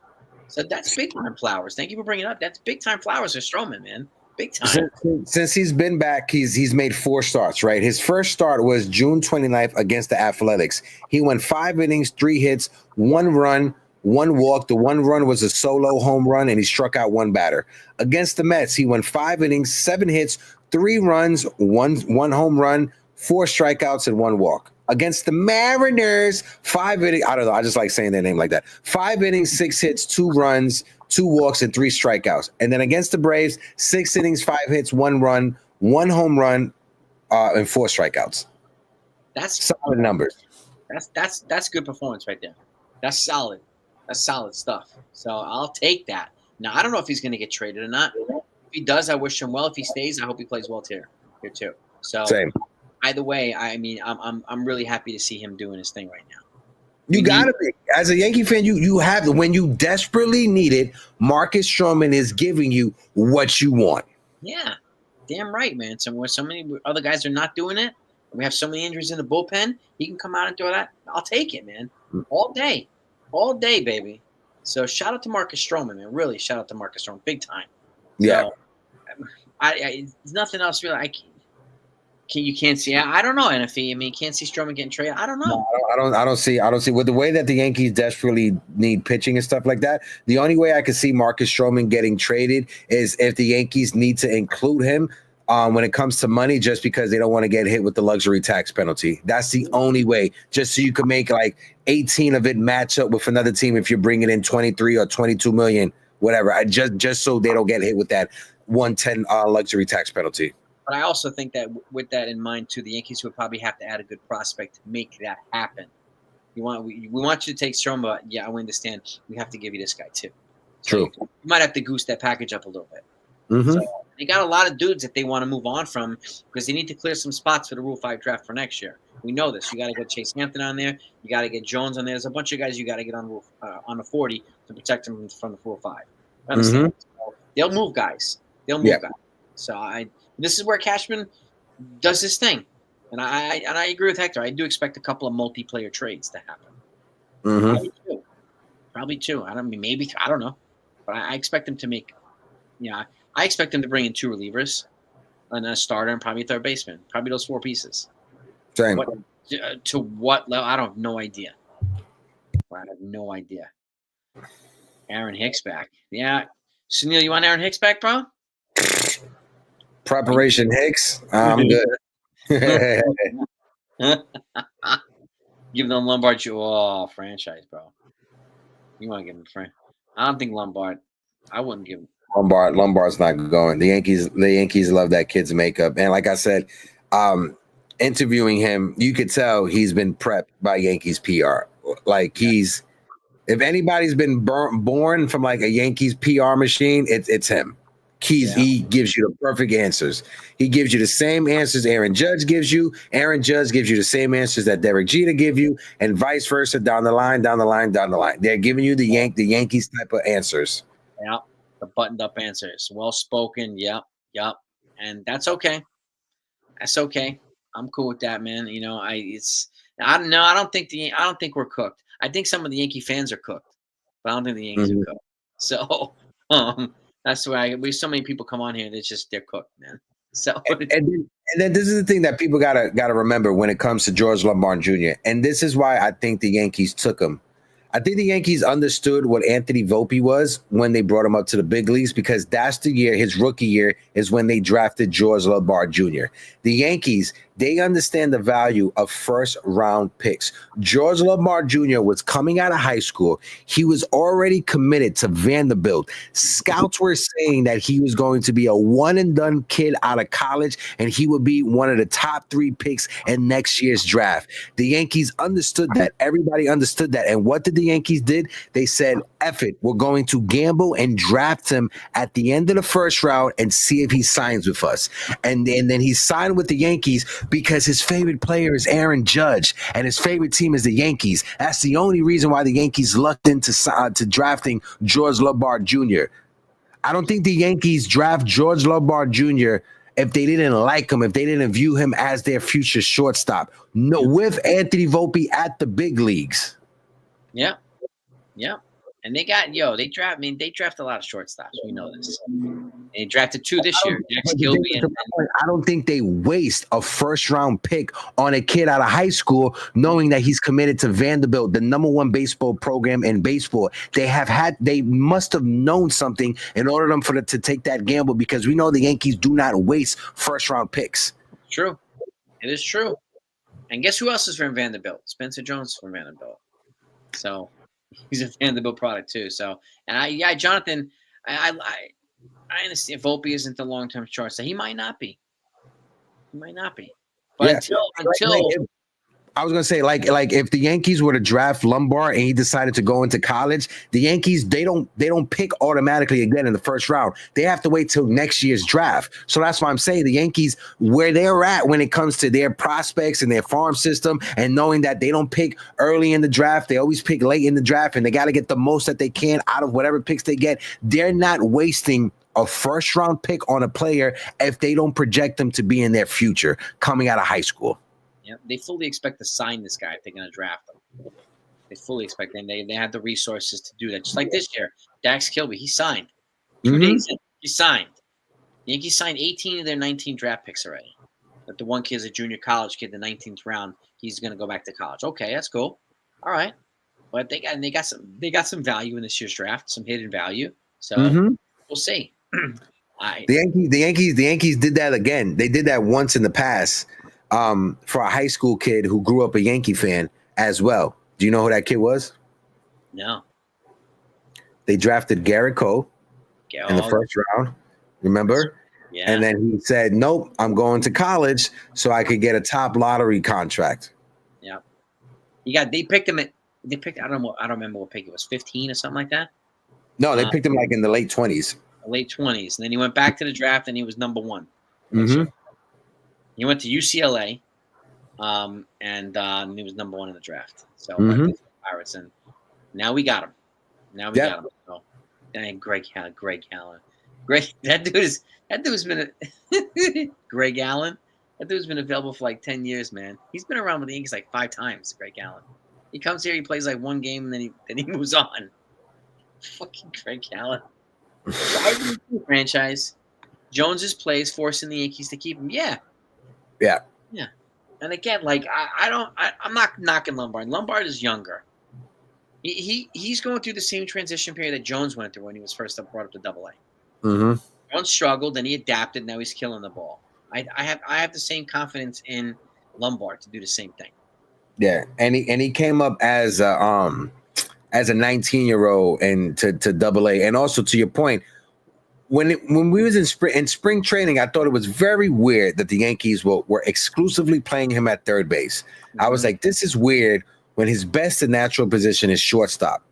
So that's big time flowers. Thank you for bringing it up. That's big time flowers for Stroman, man. Big time. Since he's been back, he's made 4 starts, right? His first start was June 29th against the Athletics. He went 5 innings, 3 hits, 1 run, 1 walk. The 1 run was a solo home run, and he struck out 1 batter. Against the Mets, he went 5 innings, 7 hits, 3 runs, 1 home run, 4 strikeouts, and 1 walk. Against the Mariners, 5 innings. I don't know. I just like saying their name like that. 5 innings, 6 hits, 2 runs, 2 walks, and 3 strikeouts. And then against the Braves, 6 innings, 5 hits, 1 run, 1 home run, and 4 strikeouts. That's solid numbers. That's good performance right there. That's solid. That's solid stuff. So I'll take that. Now I don't know if he's going to get traded or not. If he does, I wish him well. If he stays, I hope he plays well here too. So same. Either way, I mean, I'm really happy to see him doing his thing right now. You gotta be, as a Yankee fan, you have, when you desperately need it, Marcus Stroman is giving you what you want. Yeah, damn right, man. So many other guys are not doing it. We have so many injuries in the bullpen. He can come out and do that. I'll take it, man. All day, baby. So shout out to Marcus Stroman, man. Really, shout out to Marcus Stroman, big time. Yeah. So, there's nothing else really. You can't see. I don't know, NFE. I mean, you can't see Stroman getting traded. I don't know. No, I don't see. With the way that the Yankees desperately need pitching and stuff like that, the only way I could see Marcus Stroman getting traded is if the Yankees need to include him when it comes to money, just because they don't want to get hit with the luxury tax penalty. That's the only way. Just so you can make like 18 of it match up with another team if you're bringing in 23 or 22 million, whatever. Just so they don't get hit with that 110 luxury tax penalty. But I also think that with that in mind, too, the Yankees would probably have to add a good prospect to make that happen. We want you to take Stroman, but yeah, I understand. We have to give you this guy too. So True. You might have to goose that package up a little bit. Mm-hmm. So they got a lot of dudes that they want to move on from because they need to clear some spots for the Rule 5 draft for next year. We know this. You got to get Chase Hampton on there. You got to get Jones on there. There's a bunch of guys you got to get on the 40 to protect them from the Rule 5. Understand? So they'll move guys. Guys. So this is where Cashman does his thing, and I agree with Hector. I do expect a couple of multiplayer trades to happen. Mm-hmm. Probably two. I don't mean maybe I don't know, but I expect him to make. I expect him to bring in 2 relievers, and a starter, and probably a third baseman. Probably those 4 pieces. Same. To what level? I don't have no idea. I have no idea. Aaron Hicks back. Yeah, Sunil, you want Aaron Hicks back, bro? Preparation Hicks. I'm good. Give them Lombard franchise, bro. You want to give him friend? I don't think Lombard. I wouldn't give him. Lombard's not going. The Yankees love that kid's makeup, and like I said, interviewing him, you could tell he's been prepped by Yankees PR. Like if anybody's been born from like a Yankees PR machine, it's him. He gives you the perfect answers. He gives you the same answers Aaron Judge gives you. Aaron Judge gives you the same answers that Derek Jeter give you, and vice versa down the line. They're giving you the Yankees type of answers. Yeah, the buttoned up answers, well spoken. Yep, and that's okay. That's okay. I'm cool with that, man. I don't think we're cooked. I think some of the Yankee fans are cooked, but I don't think the Yankees are cooked. So, that's why we so many people come on here. They're cooked, man. So and then this is the thing that people gotta remember when it comes to George Lombard Jr. And this is why I think the Yankees took him. I think the Yankees understood what Anthony Volpe was when they brought him up to the big leagues, because that's the year, his rookie year, is when they drafted George Lombard Jr. The Yankees, they understand the value of first-round picks. George Lombard Jr. was coming out of high school. He was already committed to Vanderbilt. Scouts were saying that he was going to be a one-and-done kid out of college, and he would be one of the top 3 picks in next year's draft. The Yankees understood that. Everybody understood that. And what did the Yankees did? They said, F it, we're going to gamble and draft him at the end of the first round and see if he signs with us. And then he signed with the Yankees because his favorite player is Aaron Judge and his favorite team is the Yankees. That's the only reason why the Yankees lucked into to drafting George Lombard Jr. I don't think the Yankees draft George Lombard Jr. if they didn't like him, if they didn't view him as their future shortstop. No, with Anthony Volpe at the big leagues. Yeah. Yeah. And they draft a lot of shortstops. We know this. And they drafted 2 this year. Jax Kilby I don't think they waste a first-round pick on a kid out of high school knowing that he's committed to Vanderbilt, the #1 baseball program in baseball. They must have known something in order for them to take that gamble, because we know the Yankees do not waste first-round picks. True. It is true. And guess who else is from Vanderbilt? Spencer Jones is from Vanderbilt. So he's a Vanderbilt product too. So, and Jonathan, I understand Volpe isn't the long-term shortstop. He might not be. But until I was gonna say, like if the Yankees were to draft Lombard and he decided to go into college, the Yankees they don't pick automatically again in the first round. They have to wait till next year's draft. So that's why I'm saying the Yankees, where they're at when it comes to their prospects and their farm system, and knowing that they don't pick early in the draft, they always pick late in the draft, and they got to get the most that they can out of whatever picks they get. They're not wasting a first-round pick on a player if they don't project them to be in their future coming out of high school. Yeah, they fully expect to sign this guy if they're going to draft him. They fully expect, and they have the resources to do that. Just like this year, Jax Kilby, he signed. 2 days in, he signed. The Yankees signed 18 of their 19 draft picks already. But the one kid's a junior college kid, the 19th round. He's going to go back to college. Okay, that's cool. All right, but they got some value in this year's draft, some hidden value. So we'll see. The Yankees did that again. They did that once in the past. For a high school kid who grew up a Yankee fan as well. Do you know who that kid was? No. They drafted Garrett Cole in the first round. Remember? Yeah. And then he said, "Nope, I'm going to college so I could get a top lottery contract." Yeah. They picked him I don't remember what pick it was, 15 or something like that. No, they picked him like in the late 20s. Late 20s. And then he went back to the draft and he was number 1. He went to UCLA, and he was number 1 in the draft. So Pirates, and now we got him. Got him. So, dang, Greg Allen. That dude's been Greg Allen. That dude's been available for like 10 years, man. He's been around with the Yankees like 5 times. Greg Allen. He comes here, he plays like 1 game, and then he moves on. Fucking Greg Allen. Franchise. Jones's plays forcing the Yankees to keep him. Yeah. And again, like I'm not knocking Lombard. Lombard is younger. He's going through the same transition period that Jones went through when he was first brought up to AA. Jones struggled, then he adapted. Now he's killing the ball. I have the same confidence in Lombard to do the same thing. Yeah, and he came up as a 19-year-old and to AA, and also to your point. When we was in spring training, I thought it was very weird that the Yankees were exclusively playing him at third base. I was like, this is weird when his best and natural position is shortstop.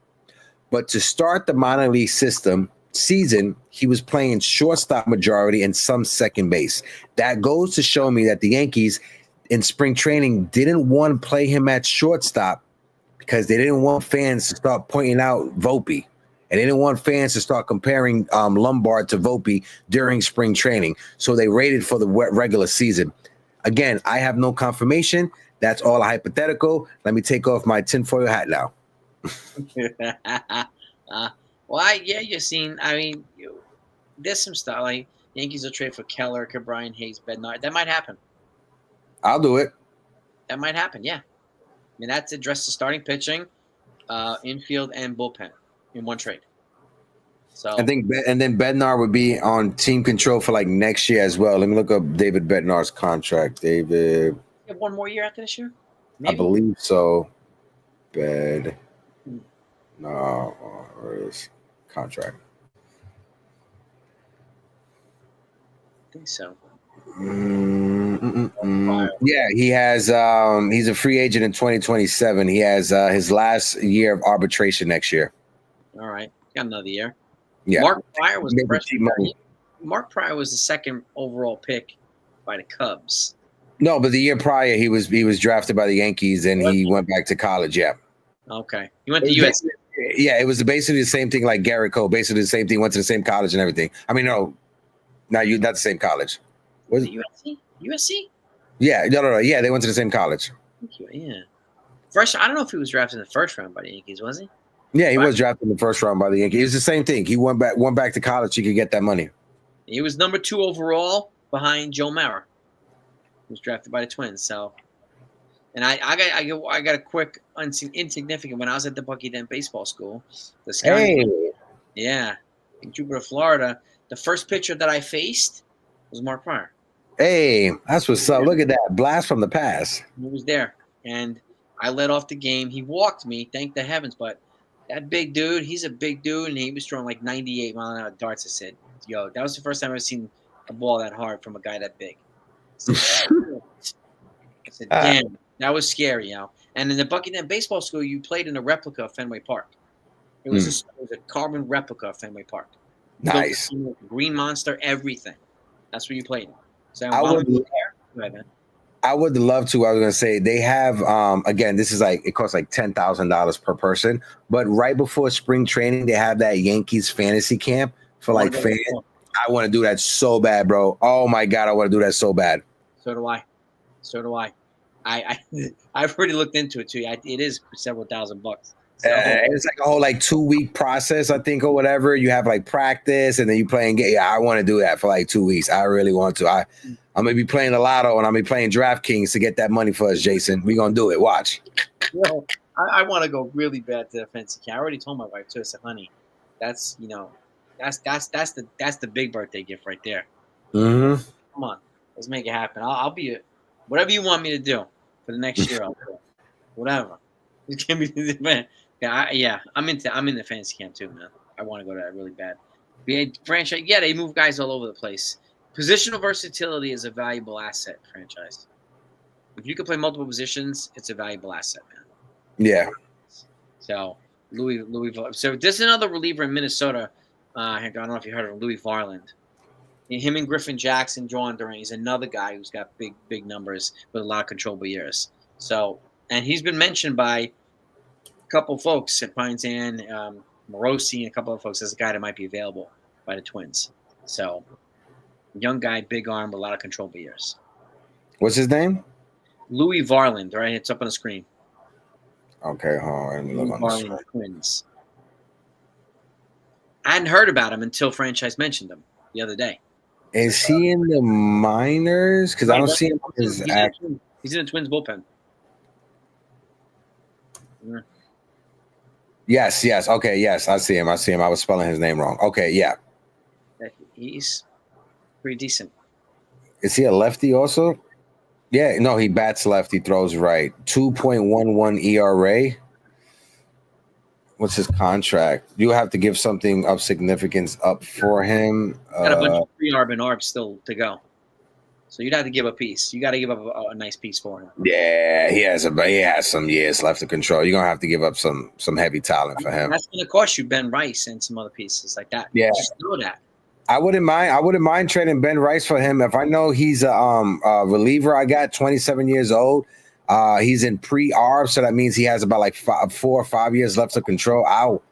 But to start the minor league season, he was playing shortstop majority and some second base. That goes to show me that the Yankees in spring training didn't want to play him at shortstop because they didn't want fans to start pointing out Volpe. And they didn't want fans to start comparing Lombard to Volpe during spring training. So they waited for the regular season. Again, I have no confirmation. That's all a hypothetical. Let me take off my tinfoil hat now. You've seen. I mean, there's some stuff like Yankees will trade for Keller, Brian Hayes, Bednar. That might happen. I'll do it. That might happen. Yeah. I mean, that's addressed the starting pitching, infield, and bullpen in one trade. So I think, and then Bednar would be on team control for like next year as well. Let me look up David Bednar's contract. David, you have 1 more year after this year? Maybe. I believe so. Where is contract? I think so. Yeah, he has. He's a free agent in 2027. He has his last year of arbitration next year. All right, got another year. Yeah, Mark Pryor was the second overall pick by the Cubs. No, but the year prior, he was drafted by the Yankees, and he went back to college. Yeah. Okay. He went to USC. Yeah, it was basically the same thing like Garrett Cole. Basically the same thing. Went to the same college and everything. I mean, no, not the same college. Was it USC? USC? Yeah, no. Yeah, they went to the same college. Yeah. First, I don't know if he was drafted in the first round by the Yankees, was he? Yeah, he was drafted in the first round by the Yankees. It was the same thing. He went back to college. He could get that money. He was number 2 overall behind Joe Mauer. He was drafted by the Twins. So, and I got a quick insignificant. When I was at the Bucky Dent Baseball School, the scouting, yeah, in Jupiter, Florida, the first pitcher that I faced was Mark Pryor. Hey, that's what's up. Look at that blast from the past. He was there, and I led off the game. He walked me, thank the heavens, but that big dude, he's a big dude, and he was throwing like 98-mile-an-hour darts. I said, yo, that was the first time I've seen a ball that hard from a guy that big. I said, damn, that was scary, you know. And in the Buckingham Baseball School, you played in a replica of Fenway Park. It was, a carbon replica of Fenway Park. Nice. Green Monster, everything. That's where you played. So I would love to. I was gonna say they have again, this is like it costs like $10,000 per person, but right before spring training, they have that Yankees fantasy camp for like fans. I want to do that so bad, bro. Oh my god, I want to do that so bad. So do I. I've already looked into it too. It is several $1,000. So, it's like a whole like 2-week process, I think, or whatever. You have like practice and then you play and get. Yeah, I want to do that for like 2 weeks. I really want to. I'm gonna be playing the lotto and I'm gonna be playing DraftKings to get that money for us, Jason. We're gonna do it. Watch. Well, I want to go really bad to the fancy camp. I already told my wife too. I said, honey, that's the big birthday gift right there. Mm-hmm. Come on, let's make it happen. I'll be whatever you want me to do for the next year. I'll do whatever. Just give me the man. Yeah, I'm in the fantasy camp too, man. I want to go to that really bad. Franchise, yeah, they move guys all over the place. Positional versatility is a valuable asset, franchise. If you can play multiple positions, it's a valuable asset, man. Yeah. So Louis. So there's another reliever in Minnesota. I don't know if you heard of him, Louis Varland. Him and Griffin Jackson, John Duran. He's another guy who's got big numbers with a lot of controllable years. So, and he's been mentioned by a couple folks at Pines Inn, Morosi, and a couple of folks as a guy that might be available by the Twins. So, young guy, big arm, with a lot of controllable years. What's his name? Louis Varland. Right, it's up on the screen. Okay, hold on. Let me look on the screen. Twins. I hadn't heard about him until franchise mentioned him the other day. Is he in the minors? Because I don't see him. He's in the Twins bullpen. Yeah. Yes. Okay, yes, I see him. I was spelling his name wrong. Okay, yeah. He's pretty decent. Is he a lefty also? Yeah, no, he bats left. He throws right. 2.11 ERA. What's his contract? You have to give something of significance up for him. Got a bunch of free ARB and ARB still to go. So you'd have to give a piece. You got to give up a nice piece for him. Yeah, he has some years left to control. You're gonna have to give up some heavy talent for him. That's gonna cost you Ben Rice and some other pieces like that. Yeah, just know that. I wouldn't mind trading Ben Rice for him if I know he's a reliever. I got 27 years old. He's in pre-ARB, so that means he has about like 4 or 5 years left to control. I'll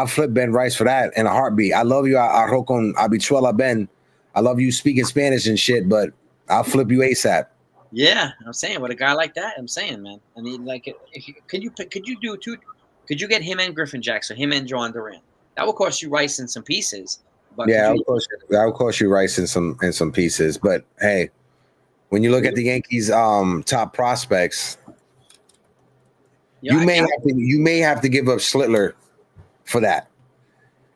flip Ben Rice for that in a heartbeat. I love you, Arroyo con Habichuela Ben. I love you speaking Spanish and shit, but I'll flip you ASAP. Yeah, I'm saying with a guy like that, I'm saying, man. I mean, like, could you do two? Could you get him and Griffin Jackson, him and Joan Duran? That would cost you Rice in some pieces. But yeah, that would cost you Rice in some pieces. But hey, when you look at the Yankees' top prospects, you may have to give up Schlittler for that.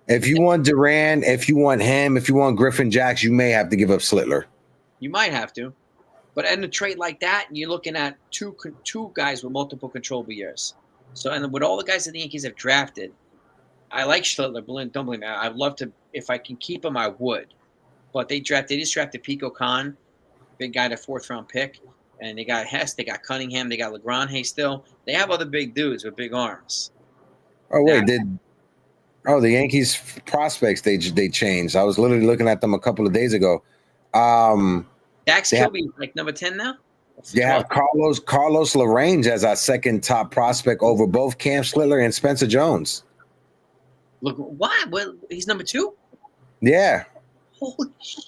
If you want Duran, if you want him, if you want Griffin Jacks, you may have to give up Schlittler. You might have to, but in a trade like that, you're looking at two guys with multiple controllable years. So, and with all the guys that the Yankees have drafted, I like Schlittler. Don't believe me. I'd love to. If I can keep him, I would. But they just drafted Pico Khan, big guy, the 4th round pick, and they got Hess, they got Cunningham, they got LeGrand still. They have other big dudes with big arms. Oh wait, the Yankees prospects they changed. I was literally looking at them a couple of days ago. Dax Kilby like number 10 now. You have Carlos LaRange as our second top prospect over both Cam Slittler and Spencer Jones. Look, what? Well, he's number 2? Yeah. Holy shit.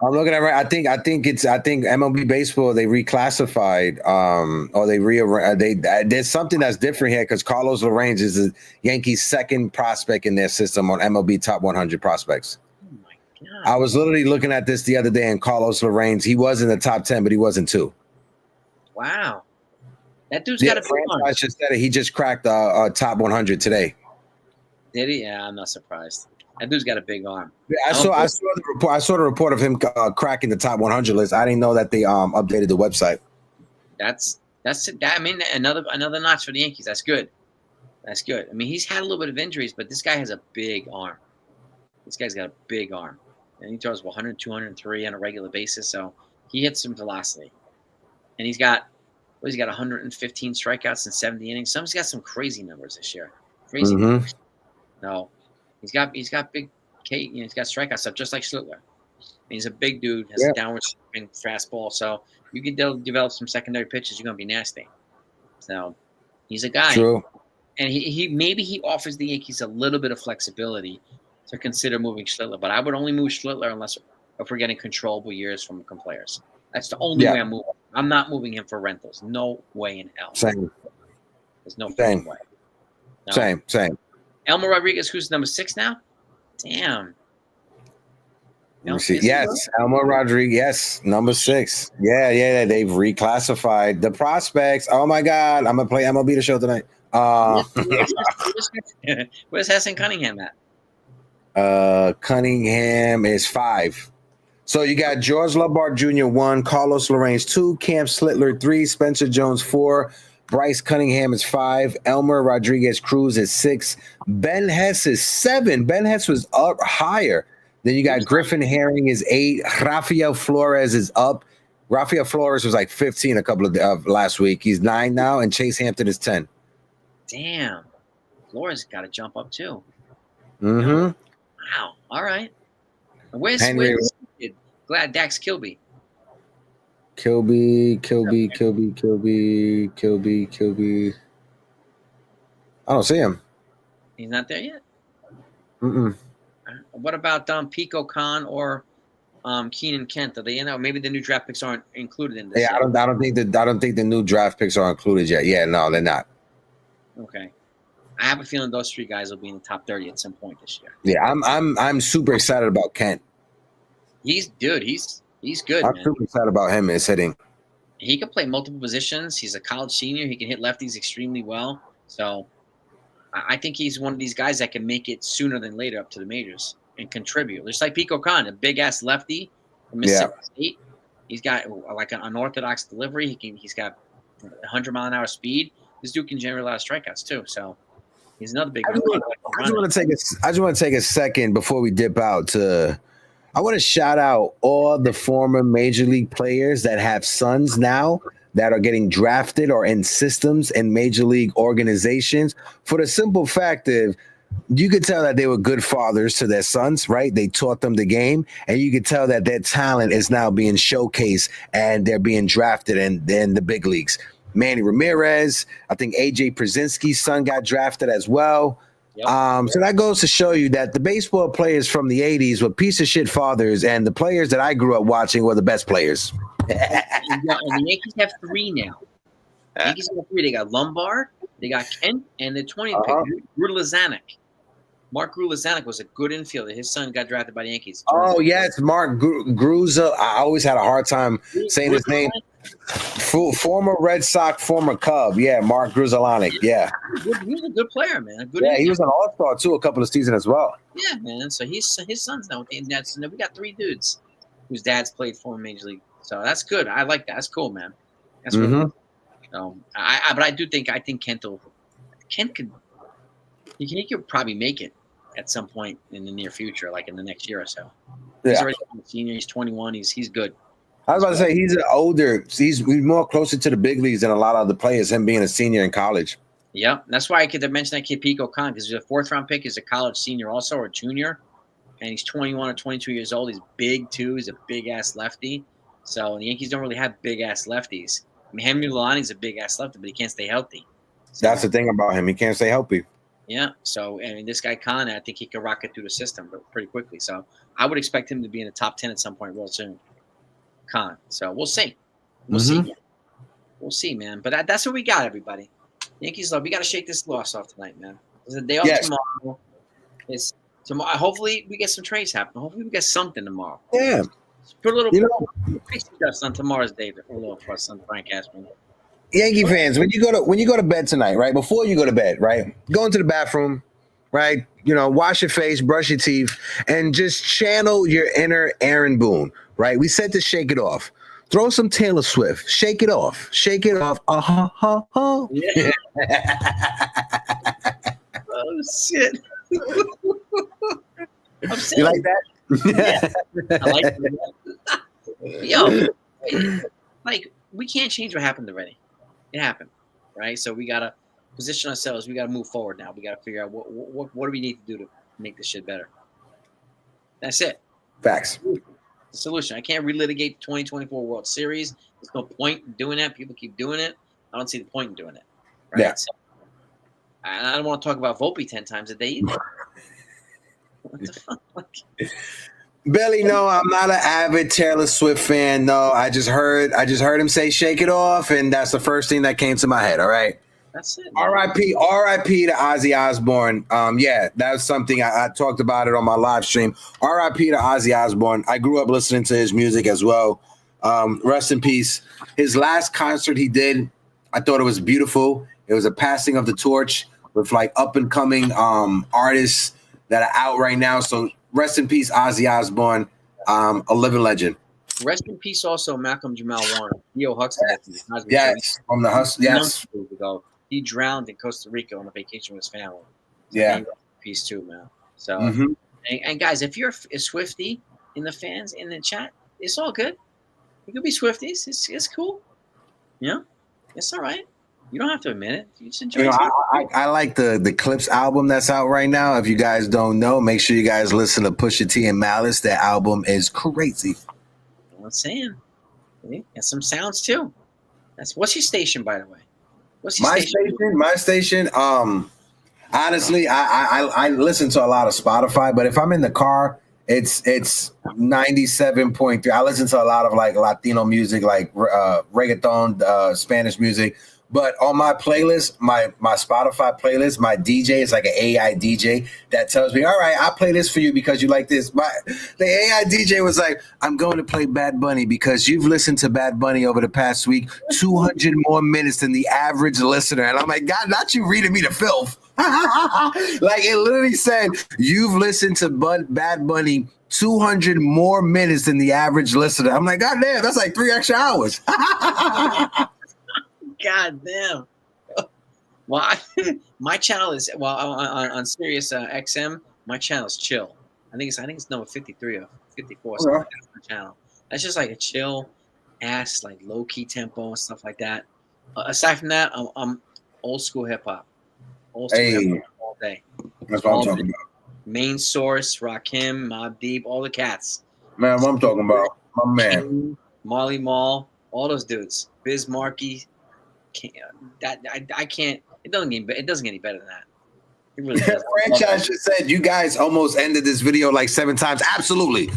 I'm looking at I think MLB baseball they reclassified or they rearranged there's something that's different here because Carlos LaRange is the Yankees' second prospect in their system on MLB top 100 prospects. Oh my God. I was literally looking at this the other day, and Carlos LaRange, he was in the top 10, but he wasn't 2. Wow. That dude's got a big arm. I just said it. He just cracked top 100 today. Did he? Yeah, I'm not surprised. That dude's got a big arm. Yeah, I saw the report. I saw the report of him cracking the top 100 list. I didn't know that they updated the website. That's I mean, another notch for the Yankees. That's good. That's good. I mean, he's had a little bit of injuries, but this guy has a big arm. This guy's got a big arm, and he throws 100, 203 on a regular basis. So he hits some velocity, and he's got 115 strikeouts in 70 innings. He's got some crazy numbers this year. Crazy numbers. No. He's got big he's got strikeouts up just like Schlittler. He's a big dude, has a downward swing fastball, so you can develop some secondary pitches. You're gonna be nasty. So he's a guy. True. And he offers the Yankees a little bit of flexibility to consider moving Schlittler, but I would only move Schlittler if we're getting controllable years from players. That's the only way I'm moving. I'm not moving him for rentals. No way in hell. Same. There's no way. No. Same. Elmer Rodriguez, who's number 6 now? Damn. Let me see. Yes, Elmer Rodriguez. Yes, number 6. Yeah. They've reclassified the prospects. Oh my God, I'm gonna play MLB The Show tonight. Where's Hassan Cunningham at? Cunningham is 5. So you got George Lombard Jr. 1, Carlos LaRange 2, Cam Slittler 3, Spencer Jones 4. Bryce Cunningham is 5. Elmer Rodriguez Cruz is 6. Ben Hess is 7. Ben Hess was up higher. Then you got Griffin Herring is 8. Rafael Flores is up. Rafael Flores was like 15 a couple of last week. He's 9 now, and Chase Hampton is 10. Damn. Flores got to jump up too. Mm-hmm. Wow. All right. Where's Glad Dax Kilby? Kilby. I don't see him. He's not there yet? Mm-mm. What about Pico Khan or Keenan Kent? Are they in there? Maybe the new draft picks aren't included in this. Yeah, I don't think the new draft picks are included yet. Yeah, no, they're not. Okay. I have a feeling those 3 guys will be in the top 30 at some point this year. Yeah, I'm super excited about Kent. He's good. He's good. I'm super excited about him as hitting. He can play multiple positions. He's a college senior. He can hit lefties extremely well. So I think he's one of these guys that can make it sooner than later up to the majors and contribute. Just like Pico Khan, a big-ass lefty from Mississippi State. He's got like an unorthodox delivery. He's got 100-mile-an-hour speed. This dude can generate a lot of strikeouts too. So he's another big one. I just want to take a second before we dip out to – I want to shout out all the former major league players that have sons now that are getting drafted or in systems in major league organizations for the simple fact of you could tell that they were good fathers to their sons, right? They taught them the game, and you could tell that their talent is now being showcased and they're being drafted in the big leagues. Manny Ramirez, I think AJ Przinsky's son got drafted as well. Yep. So that goes to show you that the baseball players from the 80s were piece of shit fathers, and the players that I grew up watching were the best players. And the Yankees have 3 now. The Yankees have 3. They got Lombard, they got Kent, and the 20th pick, Grudelazanik. Mark Grudelazanik was a good infielder. His son got drafted by the Yankees. Oh, yes, Mark Gruza. I always had a hard time saying his name. Former Red Sox, former Cub. Yeah, Mark Grudelazanik. Yeah. He was a good player, man. He was an all-star, too, a couple of seasons as well. Yeah, man. So his son's now with the Nets. We got 3 dudes whose dads played for Major League. So that's good. I like that. That's cool, man. That's really cool. So, but I think Kent could probably make it at some point in the near future, like in the next year or so. He's already a senior. He's 21. He's good. I was about to say he's more closer to the big leagues than a lot of other players, him being a senior in college. Yeah, that's why I could mention that kid Pico Khan, because he's a 4th-round pick. He's a college senior also, or junior, and he's 21 or 22 years old. He's big, too. He's a big-ass lefty. So the Yankees don't really have big ass lefties. I mean, Henry Milani's a big ass lefty, but he can't stay healthy. So, That's the thing about him. He can't stay healthy. yeah. So I mean, this guy Khan, I think he could rocket through the system pretty quickly. So I would expect him to be in the top 10 at some point real soon. Khan. So we'll see. We'll see. We'll see, man. But that's what we got, everybody. Yankees love. We got to shake this loss off tonight, man. It's a day off tomorrow. It's tomorrow. Hopefully, we get some trades happening. Hopefully, we get something tomorrow. Yeah. Put a little pixie dust on tomorrow's day, a little for us on Frank Ashman. Yankee fans, when you go to bed tonight, right? Before you go to bed, right? Go into the bathroom, right? Wash your face, brush your teeth, and just channel your inner Aaron Boone, right? We said to shake it off. Throw some Taylor Swift. Shake it off. Shake it off. Yeah. Oh shit. You like that? Yeah. I like that. Yo, like we can't change what happened already. It happened, right? So we gotta position ourselves. We gotta move forward now. We gotta figure out what do we need to do to make this shit better. That's it. Facts. The solution. I can't relitigate the 2024 World Series. There's no point in doing that. People keep doing it. I don't see the point in doing it. Right? Yeah. So, I don't want to talk about Volpe 10 times a day either. What the fuck? Billy, no, I'm not an avid Taylor Swift fan. No, I just heard him say "shake it off," and that's the first thing that came to my head. All right. That's it. R.I.P. R.I.P. to Ozzy Osbourne. Yeah, that's something I talked about it on my live stream. R.I.P. to Ozzy Osbourne. I grew up listening to his music as well. Rest in peace. His last concert he did, I thought it was beautiful. It was a passing of the torch with like up and coming artists that are out right now. So rest in peace, Ozzy Osbourne, a living legend. Rest in peace, also Malcolm Jamal Warner, Theo Huxley. Yes, from the Hustle. Yes. He drowned in Costa Rica on a vacation with his family. Yeah. Rest in peace too, man. So, and guys, if you're a Swiftie in the fans in the chat, it's all good. You could be Swifties. It's cool. It's all right. You don't have to admit it. You just enjoy it. I like the Clips album that's out right now. If you guys don't know, make sure you guys listen to Pusha T and Malice. That album is crazy. I'm saying. And some sounds too. What's your station, by the way? What's your My station. Honestly, I listen to a lot of Spotify, but if I'm in the car, it's 97.3. I listen to a lot of like Latino music, like reggaeton, Spanish music. But on my playlist, my Spotify playlist, my DJ is like an AI DJ that tells me, all right, I'll play this for you because you like this. The AI DJ was like, I'm going to play Bad Bunny because you've listened to Bad Bunny over the past week 200 more minutes than the average listener. And I'm like, God, not you reading me the filth. Like it literally said, you've listened to Bad Bunny 200 more minutes than the average listener. I'm like, God damn, that's like 3 extra hours. God damn. Well, my channel is on Sirius XM. My channel is chill. I think it's number 53 or 54. Something like that's my channel. That's just like a chill ass, like low key tempo and stuff like that. Aside from that, I'm old school hip hop. Old school hip hop all day. That's what I'm talking about. Main Source, Rakim, Mobb Deep, all the cats. Man, what I'm talking about, my man. King, Marley Marl, all those dudes. Biz Markie. I can't. It doesn't get any better than that. It really doesn't. Franchise just said you guys almost ended this video like 7 times. Absolutely,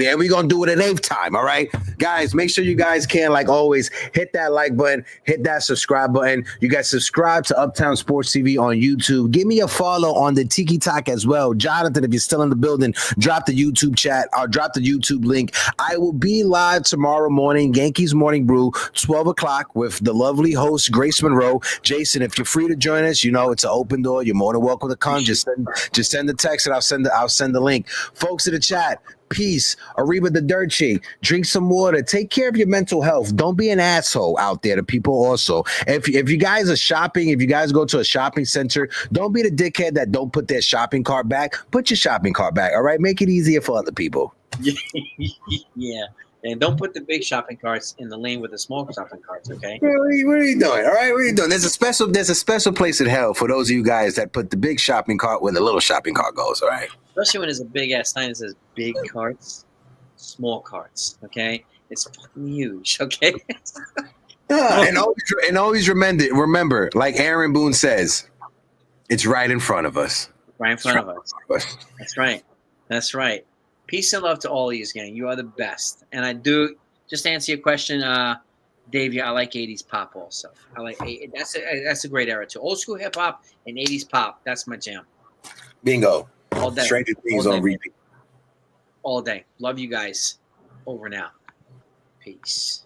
and we're gonna do it an 8th time. All right, guys, make sure you guys can, like always, hit that like button, hit that subscribe button. You guys subscribe to Uptown Sports TV on YouTube. Give me a follow on the Tiki Talk as well. Jonathan, if you're still in the building, drop the YouTube chat or drop the YouTube link. I will be live tomorrow morning, Yankees Morning Brew, 12 o'clock with the lovely host Grace Monroe. Jason, if you're free to join us, it's an open door. You're more than welcome to come. Just send the text and I'll send the link. Folks in the chat, peace. Arriba the dirt sheet. Drink some water. Take care of your mental health. Don't be an asshole out there to people also. If you guys are shopping, if you guys go to a shopping center, don't be the dickhead that don't put their shopping cart back. Put your shopping cart back, all right? Make it easier for other people. Yeah. And don't put the big shopping carts in the lane with the small shopping carts, okay? What are you doing? All right, what are you doing? There's a special place in hell for those of you guys that put the big shopping cart where the little shopping cart goes, all right? Especially when there's a big ass sign that says big carts, small carts, okay? It's fucking huge. Okay. And always remember, like Aaron Boone says, it's right in front of us. Right in front of us. That's right. That's right. Peace and love to all of you, gang. You are the best. And I do, just to answer your question, Dave, I like 80s pop also. I like that's a great era too. Old school hip hop and 80s pop. That's my jam. Bingo. All day. Stranger Things on repeat. All day. Love you guys. Over now. Peace.